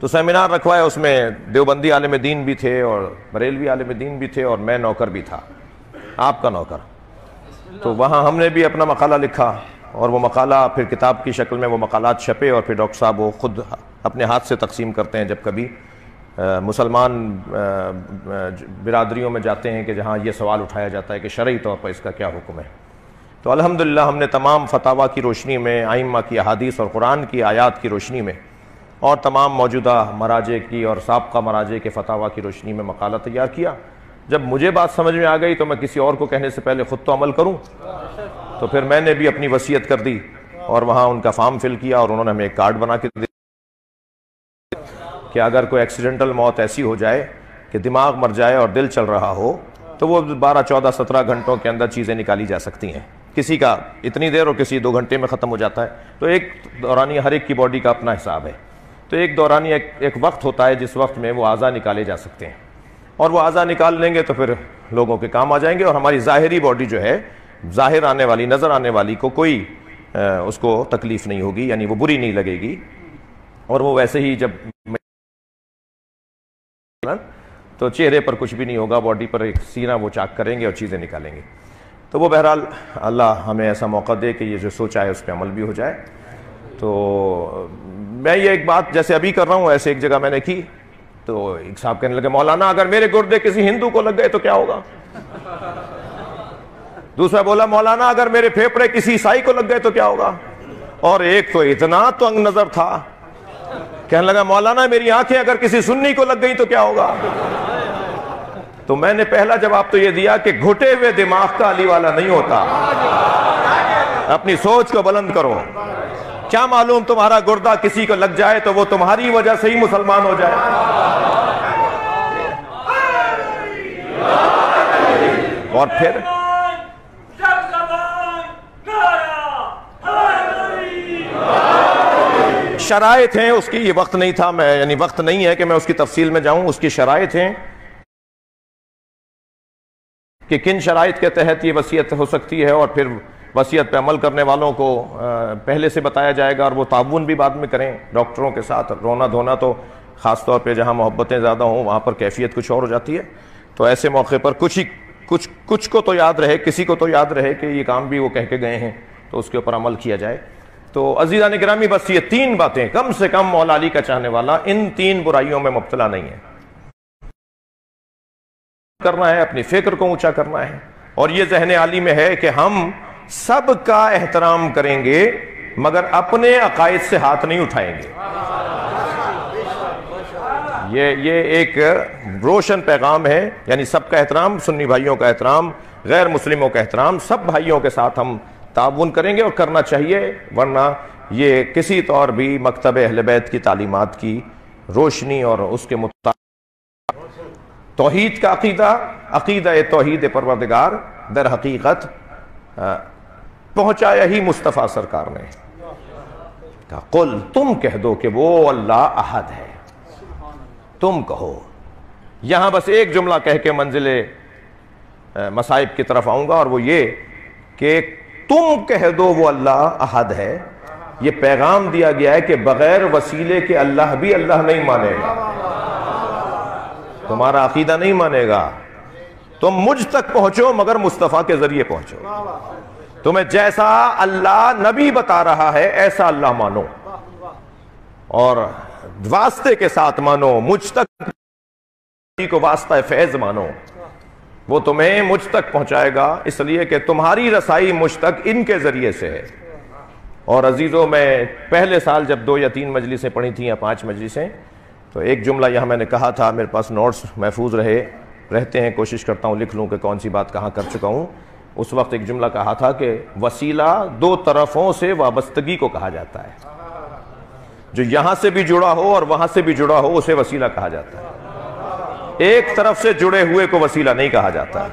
تو سیمینار رکھوایا، اس میں دیوبندی عالم دین بھی تھے اور بریلوی عالم دین بھی تھے اور میں نوکر بھی تھا، آپ کا نوکر۔ تو وہاں ہم نے بھی اپنا مقالہ لکھا اور وہ مقالہ پھر کتاب کی شکل میں وہ مقالات چھپے اور پھر ڈاکٹر صاحب وہ خود اپنے ہاتھ سے تقسیم کرتے ہیں جب کبھی مسلمان برادریوں میں جاتے ہیں کہ جہاں یہ سوال اٹھایا جاتا ہے کہ شرعی طور پر اس کا کیا حکم ہے۔ تو الحمدللہ ہم نے تمام فتاویٰ کی روشنی میں، ائمہ کی احادیث اور قرآن کی آیات کی روشنی میں اور تمام موجودہ مراجع کی اور سابقہ مراجع کے فتاویٰ کی روشنی میں مقالہ تیار کیا۔ جب مجھے بات سمجھ میں آ گئی تو میں کسی اور کو کہنے سے پہلے خود تو عمل کروں، تو پھر میں نے بھی اپنی وصیت کر دی اور وہاں ان کا فارم فل کیا اور انہوں نے ہمیں ایک کارڈ بنا کے دیا کہ اگر کوئی ایکسیڈنٹل موت ایسی ہو جائے کہ دماغ مر جائے اور دل چل رہا ہو تو وہ 12، 14، 17 گھنٹوں کے اندر چیزیں نکالی جا سکتی ہیں۔ کسی کا اتنی دیر اور کسی 2 گھنٹے میں ختم ہو جاتا ہے۔ تو ایک دورانیہ، ہر ایک کی باڈی کا اپنا حساب ہے، تو ایک دورانیہ ایک وقت ہوتا ہے جس وقت میں وہ اعضاء نکالے جا سکتے ہیں، اور وہ اعضاء نکال لیں گے تو پھر لوگوں کے کام آ جائیں گے، اور ہماری ظاہری باڈی جو ہے، ظاہر آنے والی، نظر آنے والی کو کوئی اس کو تکلیف نہیں ہوگی، یعنی وہ بری نہیں لگے گی، اور وہ ویسے ہی جب تو چہرے پر کچھ بھی نہیں ہوگا، باڈی پر ایک سینہ وہ چاک کریں گے اور چیزیں نکالیں گے۔ تو وہ بہرحال اللہ ہمیں ایسا موقع دے کہ یہ جو سوچا ہے اس پہ عمل بھی ہو جائے۔ تو میں یہ ایک بات جیسے ابھی کر رہا ہوں ایسے ایک جگہ میں نے کی، تو ایک صاحب کہنے لگے مولانا اگر میرے گردے کسی ہندو کو لگ گئے تو کیا ہوگا؟ دوسرا بولا مولانا اگر میرے پھیپھڑے کسی عیسائی کو لگ گئے تو کیا ہوگا؟ اور ایک تو اتنا تنگ نظر تھا، کہنے لگا مولانا میری آنکھیں اگر کسی سنی کو لگ گئی تو کیا ہوگا؟ تو میں نے پہلا جواب تو یہ دیا کہ گھٹے ہوئے دماغ کا علی والا نہیں ہوتا، اپنی سوچ کو بلند کرو۔ کیا معلوم تمہارا گردہ کسی کو لگ جائے تو وہ تمہاری وجہ سے ہی مسلمان ہو جائے۔ اور پھر شرائط ہیں اس کی، یہ وقت نہیں تھا میں، یعنی وقت نہیں ہے کہ میں اس کی تفصیل میں جاؤں. اس کی شرائط ہیں کہ کن شرائط کے تحت یہ وصیت ہو سکتی ہے، اور پھر وصیت پہ عمل کرنے والوں کو پہلے سے بتایا جائے گا، اور وہ تعاون بھی بعد میں کریں ڈاکٹروں کے ساتھ. رونا دھونا تو خاص طور پہ جہاں محبتیں زیادہ ہوں وہاں پر کیفیت کچھ اور ہو جاتی ہے. تو ایسے موقع پر کچھ کو تو یاد رہے، کسی کو تو یاد رہے کہ یہ کام بھی وہ کہہ کے گئے ہیں، تو اس کے اوپر عمل کیا جائے. تو عزیزان گرامی، بس یہ 3 باتیں کم سے کم مولا علی کا چاہنے والا ان 3 برائیوں میں مبتلا نہیں ہے. کرنا ہے، اپنی فکر کو اونچا کرنا ہے، اور یہ ذہن عالی میں ہے کہ ہم سب کا احترام کریں گے مگر اپنے عقائد سے ہاتھ نہیں اٹھائیں گے. یہ ایک روشن پیغام ہے، یعنی سب کا احترام، سنی بھائیوں کا احترام، غیر مسلموں کا احترام، سب بھائیوں کے ساتھ ہم تعاون کریں گے، اور کرنا چاہیے، ورنہ یہ کسی طور بھی مکتب اہل بیت کی تعلیمات کی روشنی اور اس کے مطابق توحید کا عقیدہ توحید پروردگار در حقیقت پہنچایا ہی مصطفیٰ سرکار نے. کہا قل، تم کہہ دو کہ وہ اللہ احد ہے، تم کہو. یہاں بس ایک جملہ کہہ کے منزل مصائب کی طرف آؤں گا، اور وہ یہ کہ تم کہہ دو وہ اللہ احد ہے. یہ پیغام دیا گیا ہے کہ بغیر وسیلے کے اللہ بھی اللہ نہیں مانے گا، تمہارا عقیدہ نہیں مانے گا. تم مجھ تک پہنچو مگر مصطفیٰ کے ذریعے پہنچو. تمہیں جیسا اللہ نبی بتا رہا ہے ایسا اللہ مانو، اور واسطے کے ساتھ مانو، مجھ تک کو واسطہ فیض مانو، وہ تمہیں مجھ تک پہنچائے گا، اس لیے کہ تمہاری رسائی مجھ تک ان کے ذریعے سے ہے. اور عزیزوں، میں پہلے سال جب 2 یا 3 مجلسیں پڑھی تھیں یا 5 مجلسیں، تو ایک جملہ یہاں میں نے کہا تھا، میرے پاس نوٹس محفوظ رہتے ہیں، کوشش کرتا ہوں لکھ لوں کہ کون سی بات کہاں کر چکا ہوں. اس وقت ایک جملہ کہا تھا کہ وسیلہ 2 طرفوں سے وابستگی کو کہا جاتا ہے. جو یہاں سے بھی جڑا ہو اور وہاں سے بھی جڑا ہو اسے وسیلہ کہا جاتا ہے. ایک طرف سے جڑے ہوئے کو وسیلہ نہیں کہا جاتا.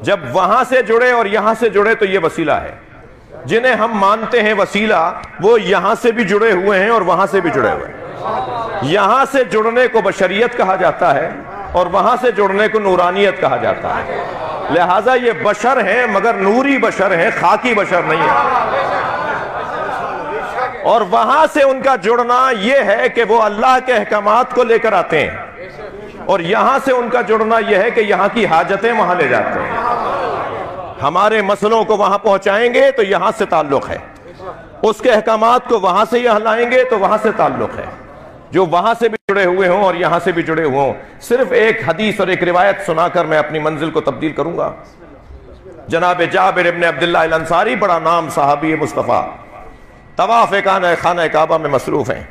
جب وہاں سے جڑے اور یہاں سے جڑے تو یہ وسیلہ ہے. جنہیں ہم مانتے ہیں وسیلہ، وہ یہاں سے بھی جڑے ہوئے ہیں اور وہاں سے بھی جڑے ہوئے ہیں. یہاں سے جڑنے کو بشریت کہا جاتا ہے اور وہاں سے جڑنے کو نورانیت کہا جاتا ہے. لہٰذا یہ بشر ہیں مگر نوری بشر ہیں، خاکی بشر نہیں ہیں. اور وہاں سے ان کا جڑنا یہ ہے کہ وہ اللہ کے احکامات کو لے کر آتے ہیں، اور یہاں سے ان کا جڑنا یہ ہے کہ یہاں کی حاجتیں وہاں لے جاتے ہیں. ہمارے مسئلوں کو وہاں پہنچائیں گے تو یہاں سے تعلق ہے، اس کے احکامات کو وہاں سے یہاں لائیں گے تو وہاں سے تعلق ہے. جو وہاں سے بھی جڑے ہوئے ہوں اور یہاں سے بھی جڑے ہوئے ہوں. صرف ایک حدیث اور ایک روایت سنا کر میں اپنی منزل کو تبدیل کروں گا. جناب جابر ابن عبداللہ الانصاری، بڑا نام صحابی مصطفیٰ، طواف خانہ کعبہ میں مصروف ہیں.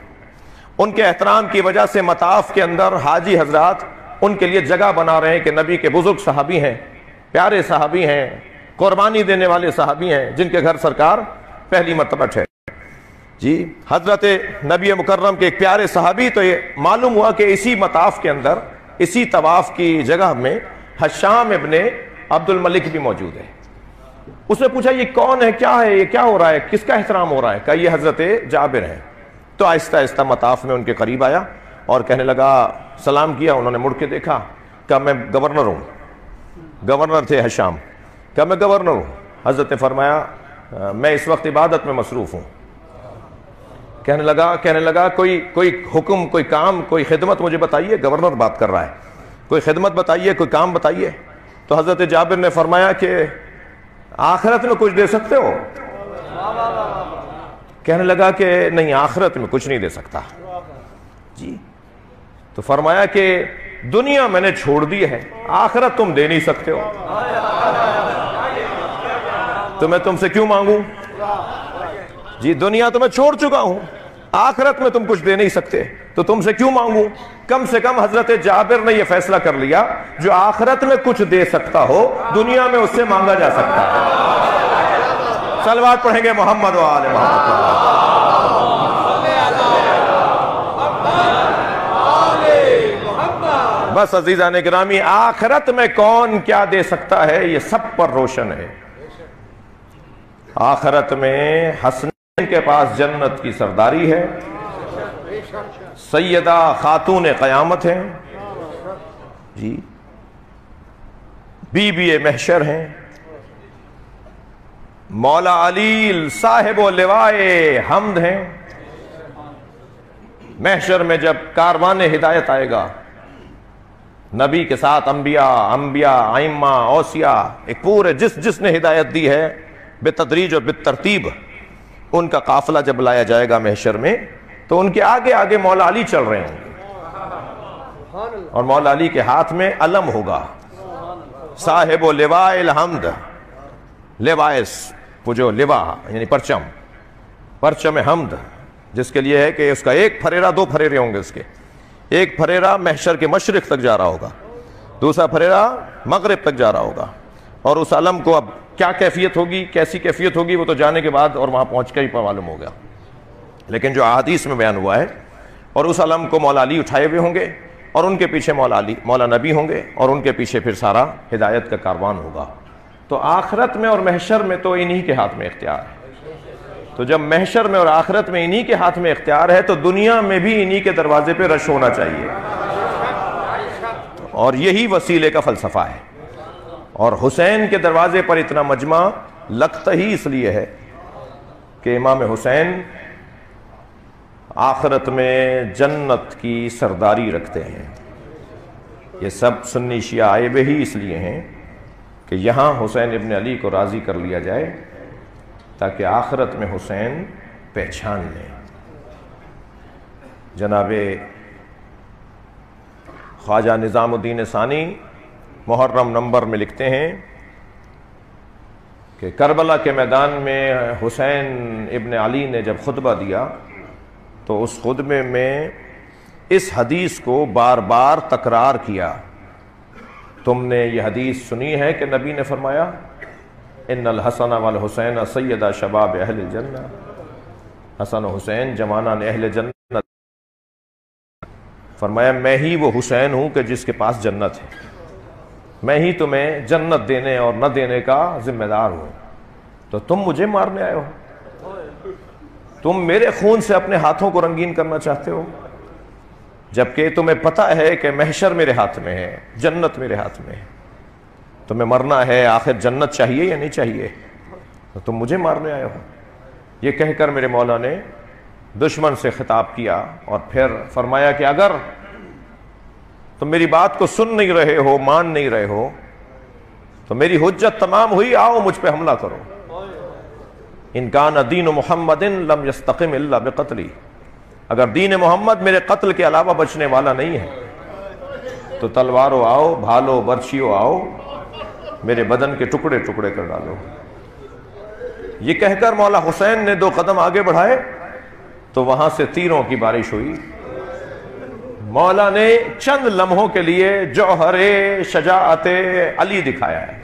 ان کے احترام کی وجہ سے مطاف کے اندر حاجی حضرات ان کے لیے جگہ بنا رہے ہیں کہ نبی کے بزرگ صحابی ہیں، پیارے صحابی ہیں، قربانی دینے والے صحابی ہیں، جن کے گھر سرکار پہلی مرتبہ ٹھہرے. جی حضرت نبی مکرم کے ایک پیارے صحابی. تو یہ معلوم ہوا کہ اسی مطاف کے اندر، اسی طواف کی جگہ میں حشام ابن عبد الملک بھی موجود ہے. اس نے پوچھا یہ کون ہے، کیا ہے، یہ کیا ہو رہا ہے، کس کا احترام ہو رہا ہے؟ کہا یہ حضرت جابر ہیں. تو آہستہ آہستہ مطاف میں ان کے قریب آیا اور کہنے لگا، سلام کیا. انہوں نے مڑ کے دیکھا، کہا میں گورنر ہوں. گورنر تھے حشام. کہا میں گورنر ہوں. حضرت نے فرمایا میں اس وقت عبادت میں مصروف ہوں. کہنے لگا کوئی حکم، کوئی کام، کوئی خدمت مجھے بتائیے. گورنر بات کر رہا ہے، کوئی خدمت بتائیے، کوئی کام بتائیے. تو حضرت جابر نے فرمایا کہ آخرت میں کچھ دے سکتے ہو؟ کہنے لگا کہ نہیں، آخرت میں کچھ نہیں دے سکتا. جی تو فرمایا کہ دنیا میں نے چھوڑ دی ہے، آخرت تم دے نہیں سکتے ہو، تو میں تم سے کیوں مانگوں؟ جی دنیا تو میں چھوڑ چکا ہوں، آخرت میں تم کچھ دے نہیں سکتے تو تم سے کیوں مانگوں؟ کم سے کم حضرت جابر نے یہ فیصلہ کر لیا، جو آخرت میں کچھ دے سکتا ہو دنیا میں اس سے مانگا جا سکتا ہے. صلوات پڑھیں گے محمد و آل محمد. بس عزیزان گرامی، آخرت میں کون کیا دے سکتا ہے یہ سب پر روشن ہے. آخرت میں حسنین کے پاس جنت کی سرداری ہے، سیدہ خاتون قیامت ہیں جی، بی بی محشر ہیں، مولا علی صاحب و لوائے حمد ہیں۔ محشر میں جب کاروان ہدایت آئے گا، نبی کے ساتھ انبیاء ائمہ اوصیاء، ایک پورے جس نے ہدایت دی ہے بتدریج اور بالترتیب، ان کا قافلہ جب لایا جائے گا محشر میں، تو ان کے آگے آگے مولا علی چل رہے ہوں گے، اور مولا علی کے ہاتھ میں علم ہوگا، صاحب و لوائے الحمد، لوائس وہ جو لوا یعنی پرچم حمد، جس کے لیے ہے کہ اس کا ایک پھریرا، دو پھریرے ہوں گے اس کے، ایک پھریرا محشر کے مشرق تک جا رہا ہوگا، دوسرا پھریرا مغرب تک جا رہا ہوگا، اور اس علم کو اب کیا کیفیت ہوگی، کیسی کیفیت ہوگی، وہ تو جانے کے بعد اور وہاں پہنچ کے ہی معلوم ہوگا، لیکن جو احادیث میں بیان ہوا ہے، اور اس علم کو مولا علی اٹھائے ہوئے ہوں گے، اور ان کے پیچھے مولا نبی ہوں گے، اور ان کے پیچھے پھر سارا ہدایت کا کاروان ہوگا۔ تو آخرت میں اور محشر میں تو انہی کے ہاتھ میں اختیار ہے، تو جب محشر میں اور آخرت میں انہی کے ہاتھ میں اختیار ہے، تو دنیا میں بھی انہی کے دروازے پہ رش ہونا چاہیے، اور یہی وسیلے کا فلسفہ ہے۔ اور حسین کے دروازے پر اتنا مجمع لگتا ہی اس لیے ہے کہ امام حسین آخرت میں جنت کی سرداری رکھتے ہیں۔ یہ سب سنی شیعہ آئے ہوئے ہی اس لیے ہیں کہ یہاں حسین ابن علی کو راضی کر لیا جائے، تاکہ آخرت میں حسین پہچان لیں۔ جناب خواجہ نظام الدین ثانی محرم نمبر میں لکھتے ہیں کہ کربلا کے میدان میں حسین ابن علی نے جب خطبہ دیا تو اس خطبے میں اس حدیث کو بار بار تکرار کیا۔ تم نے یہ حدیث سنی ہے کہ نبی نے فرمایا ان الحسن والحسین سیدہ شباب اہل الجنہ، حسن و حسین جوانان اہل جنت، فرمایا میں ہی وہ حسین ہوں کہ جس کے پاس جنت ہے، میں ہی تمہیں جنت دینے اور نہ دینے کا ذمہ دار ہوں، تو تم مجھے مارنے آئے ہو، تم میرے خون سے اپنے ہاتھوں کو رنگین کرنا چاہتے ہو، جبکہ تمہیں پتہ ہے کہ محشر میرے ہاتھ میں ہے، جنت میرے ہاتھ میں ہے، تمہیں مرنا ہے، آخر جنت چاہیے یا نہیں چاہیے، تو تم مجھے مارنے آئے ہو۔ یہ کہہ کر میرے مولا نے دشمن سے خطاب کیا، اور پھر فرمایا کہ اگر تم میری بات کو سن نہیں رہے ہو، مان نہیں رہے ہو، تو میری حجت تمام ہوئی، آؤ مجھ پہ حملہ کرو۔ ان کان دین محمد لم یستقم الا بقتلی، اگر دین محمد میرے قتل کے علاوہ بچنے والا نہیں ہے تو تلوارو آؤ، بھالو برچھیو آؤ، میرے بدن کے ٹکڑے ٹکڑے کر ڈالو۔ یہ کہہ کر مولا حسین نے 2 قدم آگے بڑھائے تو وہاں سے تیروں کی بارش ہوئی۔ مولا نے چند لمحوں کے لیے جوہر شجاعت علی دکھایا ہے۔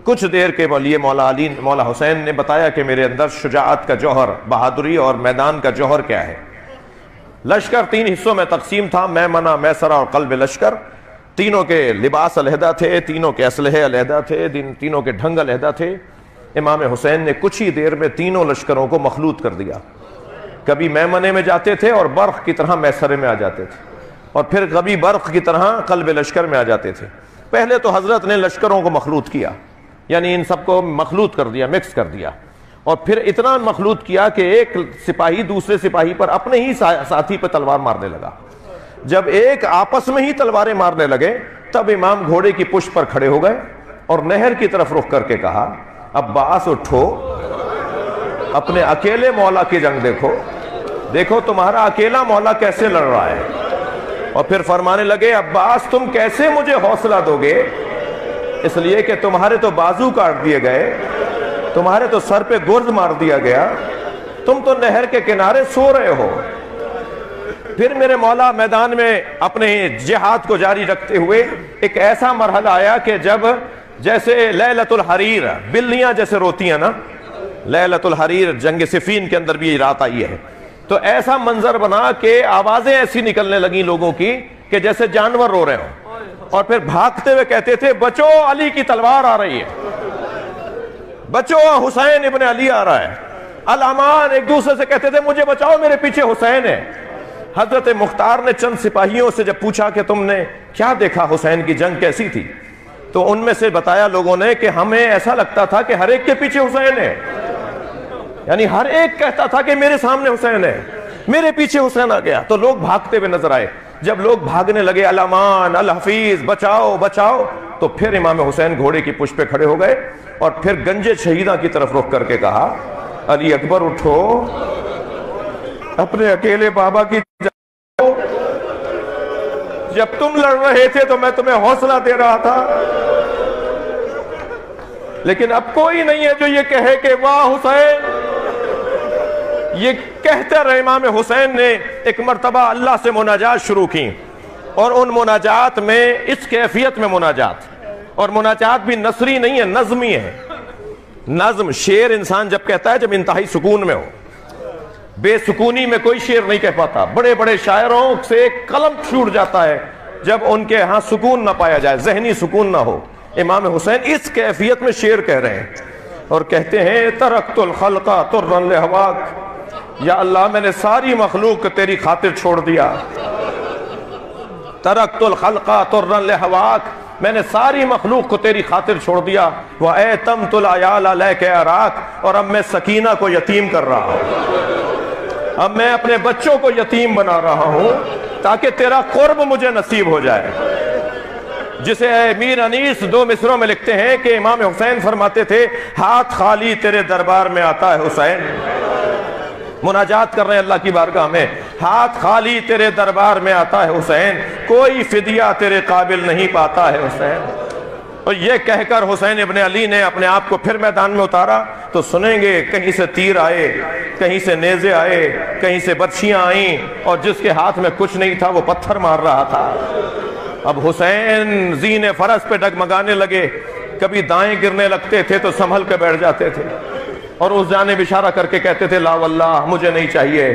کچھ دیر کے لیے مولا حسین نے بتایا کہ میرے اندر شجاعت کا جوہر، بہادری اور میدان کا جوہر کیا ہے۔ لشکر 3 حصوں میں تقسیم تھا، میمنہ، میسرہ اور قلب لشکر۔ تینوں کے لباس علیحدہ تھے، تینوں کے اسلحے علیحدہ تھے، تینوں کے ڈھنگ علیحدہ تھے۔ امام حسین نے کچھ ہی دیر میں تینوں لشکروں کو مخلوط کر دیا، کبھی میمنے میں جاتے تھے اور برق کی طرح میسرے میں آ جاتے تھے، اور پھر کبھی برق کی طرح قلب لشکر میں آ جاتے تھے۔ پہلے تو حضرت نے لشکروں کو مخلوط کیا، یعنی ان سب کو مخلوط کر دیا، مکس کر دیا، اور پھر اتنا مخلوط کیا کہ ایک سپاہی دوسرے سپاہی پر اپنے ہی ساتھی پہ تلوار مارنے لگا۔ جب ایک آپس میں ہی تلواریں مارنے لگے تب امام گھوڑے کی پشت پر کھڑے ہو گئے اور نہر کی طرف رخ کر کے کہا، عباس اٹھو، اپنے اکیلے مولا کی جنگ دیکھو، دیکھو تمہارا اکیلا مولا کیسے لڑ رہا ہے۔ اور پھر فرمانے لگے، عباس تم کیسے مجھے حوصلہ دو گے، اس لیے کہ تمہارے تو بازو کاٹ دیے گئے، تمہارے تو سر پہ گرز مار دیا گیا، تم تو نہر کے کنارے سو رہے ہو۔ پھر میرے مولا میدان میں اپنے جہاد کو جاری رکھتے ہوئے ایک ایسا مرحلہ آیا کہ جب جیسے لیلۃ الحریر، بلیاں جیسے روتی ہیں نا، لیلۃ الحریر جنگ صفین کے اندر بھی یہ رات آئی ہے، تو ایسا منظر بنا کہ آوازیں ایسی نکلنے لگیں لوگوں کی کہ جیسے جانور رو رہے ہوں، اور پھر بھاگتے ہوئے کہتے تھے، بچو علی کی تلوار آ رہی ہے، بچو حسین ابن علی آ رہا ہے۔ الامان ایک دوسرے سے کہتے تھے، مجھے بچاؤ میرے پیچھے حسین ہے۔ حضرت مختار نے چند سپاہیوں سے جب پوچھا کہ تم نے کیا دیکھا، حسین کی جنگ کیسی تھی، تو ان میں سے بتایا لوگوں نے کہ ہمیں ایسا لگتا تھا کہ ہر ایک کے پیچھے حسین ہے، یعنی ہر ایک کہتا تھا کہ میرے سامنے حسین ہے، میرے پیچھے حسین آ گیا۔ تو لوگ بھاگتے ہوئے نظر آئے، جب لوگ بھاگنے لگے الامان الحفیظ بچاؤ بچاؤ، تو پھر امام حسین گھوڑے کی پشت پہ کھڑے ہو گئے اور پھر گنجے شہیداں کی طرف رخ کر کے کہا، علی اکبر اٹھو، اپنے اکیلے بابا کی جاؤ، جب تم لڑ رہے تھے تو میں تمہیں حوصلہ دے رہا تھا، لیکن اب کوئی نہیں ہے جو یہ کہے کہ واہ حسین۔ یہ کہتے رہے امام حسین نے ایک مرتبہ اللہ سے مناجات شروع کی، اور ان مناجات میں اس کیفیت میں مناجات، اور مناجات بھی نثری نہیں ہے، نظمی ہے۔ نظم، شعر انسان جب کہتا ہے جب انتہائی سکون میں ہو، بے سکونی میں کوئی شعر نہیں کہہ پاتا۔ بڑے بڑے شاعروں سے قلم چھوٹ جاتا ہے جب ان کے ہاں سکون نہ پایا جائے، ذہنی سکون نہ ہو۔ امام حسین اس کیفیت میں شعر کہہ رہے ہیں اور کہتے ہیں، ترکت الخلق طرا لہواک، یا اللہ میں نے ساری مخلوق کو تیری خاطر چھوڑ دیا۔ ترکت الخلق طرا لہواک، میں نے ساری مخلوق کو تیری خاطر چھوڑ دیا۔ وَأَيْتَمْتُ الْعَيَالَ لَيْكَ أَرَاكَ، اور اب میں سکینہ کو یتیم کر رہا ہوں، اب میں اپنے بچوں کو یتیم بنا رہا ہوں تاکہ تیرا قرب مجھے نصیب ہو جائے۔ جسے میر انیس دو مصروں میں لکھتے ہیں کہ امام حسین فرماتے تھے، ہاتھ خالی تیرے دربار میں آتا ہے حسین، مناجات کر رہے ہیں اللہ کی بارگاہ میں، ہاتھ خالی تیرے دربار میں آتا ہے حسین، کوئی فدیہ تیرے قابل نہیں پاتا ہے حسین۔ اور یہ کہہ کر حسین ابن علی نے اپنے آپ کو پھر میدان میں اتارا، تو سنیں گے کہیں سے تیر آئے، کہیں سے نیزے آئے، کہیں سے برچھیاں آئیں، اور جس کے ہاتھ میں کچھ نہیں تھا وہ پتھر مار رہا تھا۔ اب حسین زین فرس پہ ڈگمگانے لگے، کبھی دائیں گرنے لگتے تھے تو سنبھل کے بیٹھ جاتے تھے، اور اس جانب اشارہ کر کے کہتے تھے لا واللہ مجھے نہیں چاہیے،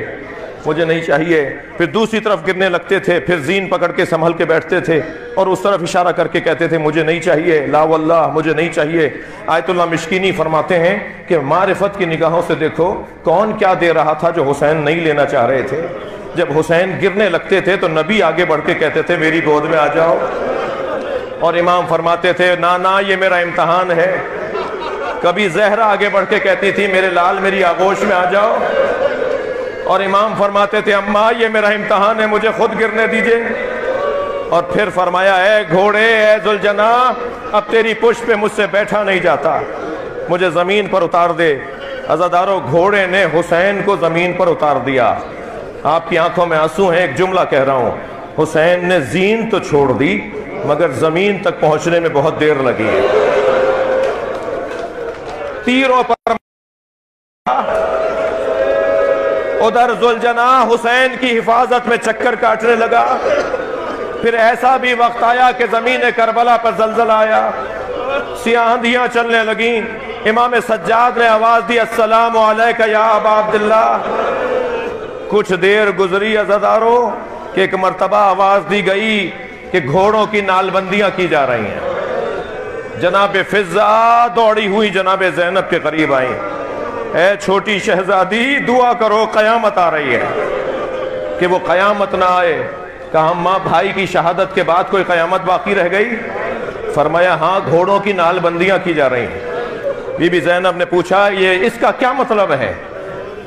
مجھے نہیں چاہیے، پھر دوسری طرف گرنے لگتے تھے، پھر زین پکڑ کے سنبھل کے بیٹھتے تھے اور اس طرف اشارہ کر کے کہتے تھے مجھے نہیں چاہیے، لا واللہ مجھے نہیں چاہیے۔ آیت اللہ مشکینی فرماتے ہیں کہ معرفت کی نگاہوں سے دیکھو کون کیا دے رہا تھا جو حسین نہیں لینا چاہ رہے تھے۔ جب حسین گرنے لگتے تھے تو نبی آگے بڑھ کے کہتے تھے میری گود میں آ جاؤ، اور امام فرماتے تھے نا یہ میرا امتحان ہے۔ کبھی زہرا آگے بڑھ کے کہتی تھی میرے لال میری آغوش میں آ جاؤ، اور امام فرماتے تھے اماں یہ میرا امتحان ہے، مجھے خود گرنے دیجئے۔ اور پھر فرمایا اے گھوڑے اے ذوالجناح، اب تیری پشت پہ مجھ سے بیٹھا نہیں جاتا، مجھے زمین پر اتار دے۔ عزادارو، گھوڑے نے حسین کو زمین پر اتار دیا۔ آپ کی آنکھوں میں آنسو ہیں، ایک جملہ کہہ رہا ہوں، حسین نے زین تو چھوڑ دی مگر زمین تک پہنچنے میں بہت دیر لگی ہے۔ تیروں پر ادھر ذوالجناح حسین کی حفاظت میں چکر کاٹنے لگا۔ پھر ایسا بھی وقت آیا کہ زمین کربلا پر زلزلہ آیا، سیاہ آندھیاں چلنے لگیں۔ امام سجاد نے آواز دی السلام علیکہ یا ابا عبداللہ۔ کچھ دیر گزری عزادارو کہ ایک مرتبہ آواز دی گئی کہ گھوڑوں کی نال بندیاں کی جا رہی ہیں۔ جناب فضہ دوڑی ہوئی جناب زینب کے قریب آئیں، اے چھوٹی شہزادی دعا کرو قیامت آ رہی ہے، کہ وہ قیامت نہ آئے۔ کہا ماں بھائی کی شہادت کے بعد کوئی قیامت باقی رہ گئی؟ فرمایا ہاں گھوڑوں کی نال بندیاں کی جا رہی ہیں۔ بی بی زینب نے پوچھا یہ اس کا کیا مطلب ہے؟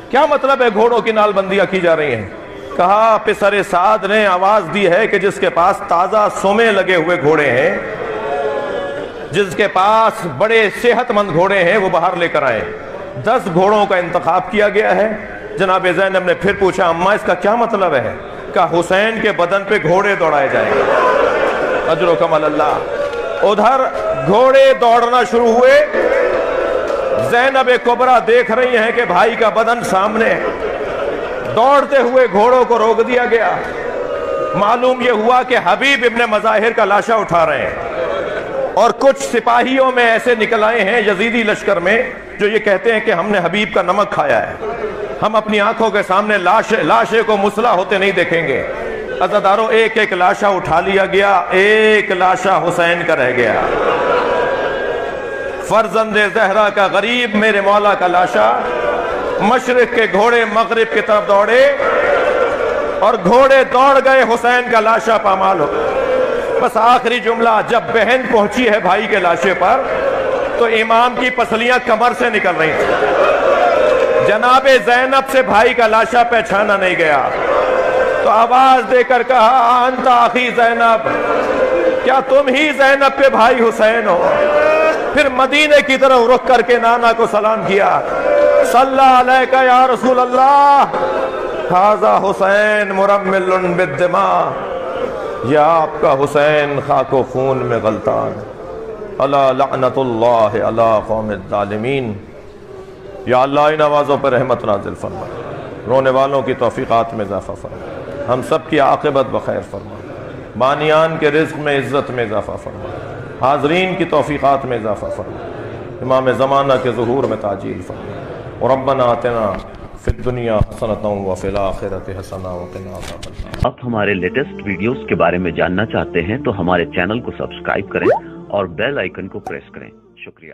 کیا مطلب ہے گھوڑوں کی نال بندیاں کی جا رہی ہیں؟ کہا پسر سعد نے آواز دی ہے کہ جس کے پاس تازہ سومے لگے ہوئے گھوڑے ہیں، جس کے پاس بڑے صحت مند گھوڑے ہیں، وہ باہر لے کر آئے۔ 10 گھوڑوں کا انتخاب کیا گیا ہے۔ جناب زینب نے پھر پوچھا اماں اس کا کیا مطلب ہے؟ کہا حسین کے بدن پہ گھوڑے دوڑائے جائیں گے، اجرکم اللہ۔ ادھر گھوڑے دوڑنا شروع ہوئے، زینب کبریٰ دیکھ رہی ہیں کہ بھائی کا بدن سامنے ہے، دوڑتے ہوئے گھوڑوں کو روک دیا گیا۔ معلوم یہ ہوا کہ حبیب ابن مظاہر کا لاشا اٹھا رہے ہیں، اور کچھ سپاہیوں میں ایسے نکل آئے ہیں یزیدی لشکر میں جو یہ کہتے ہیں کہ ہم نے حبیب کا نمک کھایا ہے، ہم اپنی آنکھوں کے سامنے لاشے کو مسلح ہوتے نہیں دیکھیں گے۔ عزادارو ایک ایک لاشا اٹھا لیا گیا، ایک لاشا حسین کا رہ گیا۔ فرزند زہرا کا غریب میرے مولا کا لاشا، مشرق کے گھوڑے مغرب کی طرف دوڑے، اور گھوڑے دوڑ گئے حسین کا لاشا پامال ہو. بس آخری جملہ، جب بہن پہنچی ہے بھائی کے لاشے پر تو امام کی پسلیاں کمر سے نکل رہی تھیں. جناب زینب سے بھائی کا لاشا پہچانا نہیں گیا تو آواز دے کر کہا انت اخی زینب، کیا تم ہی زینب پہ بھائی حسین ہو؟ پھر مدینے کی طرف رخ کر کے نانا کو سلام کیا، صلی علیکہ یا رسول اللہ، ھذا حسین مرمل بالدماء، یا آپ کا حسین خاک و خون میں غلطان، الا لعنت اللہ علی قوم الظالمین. یا اللہ ان آوازوں پر رحمت نازل فرما، رونے والوں کی توفیقات میں اضافہ فرما، ہم سب کی عاقبت بخیر فرما، بانیان کے رزق میں عزت میں اضافہ فرما، حاضرین کی توفیقات میں اضافہ فرما، امام زمانہ کے ظہور میں تعجیل فرما. ربنا آتنا فی الدنیا حسنۃ وفی الآخرۃ حسنۃ وقنا عذاب النار. آپ ہمارے لیٹسٹ ویڈیوز کے بارے میں جاننا چاہتے ہیں تو ہمارے چینل کو سبسکرائب کریں اور بیل آئیکن کو پریس کریں. شکریہ.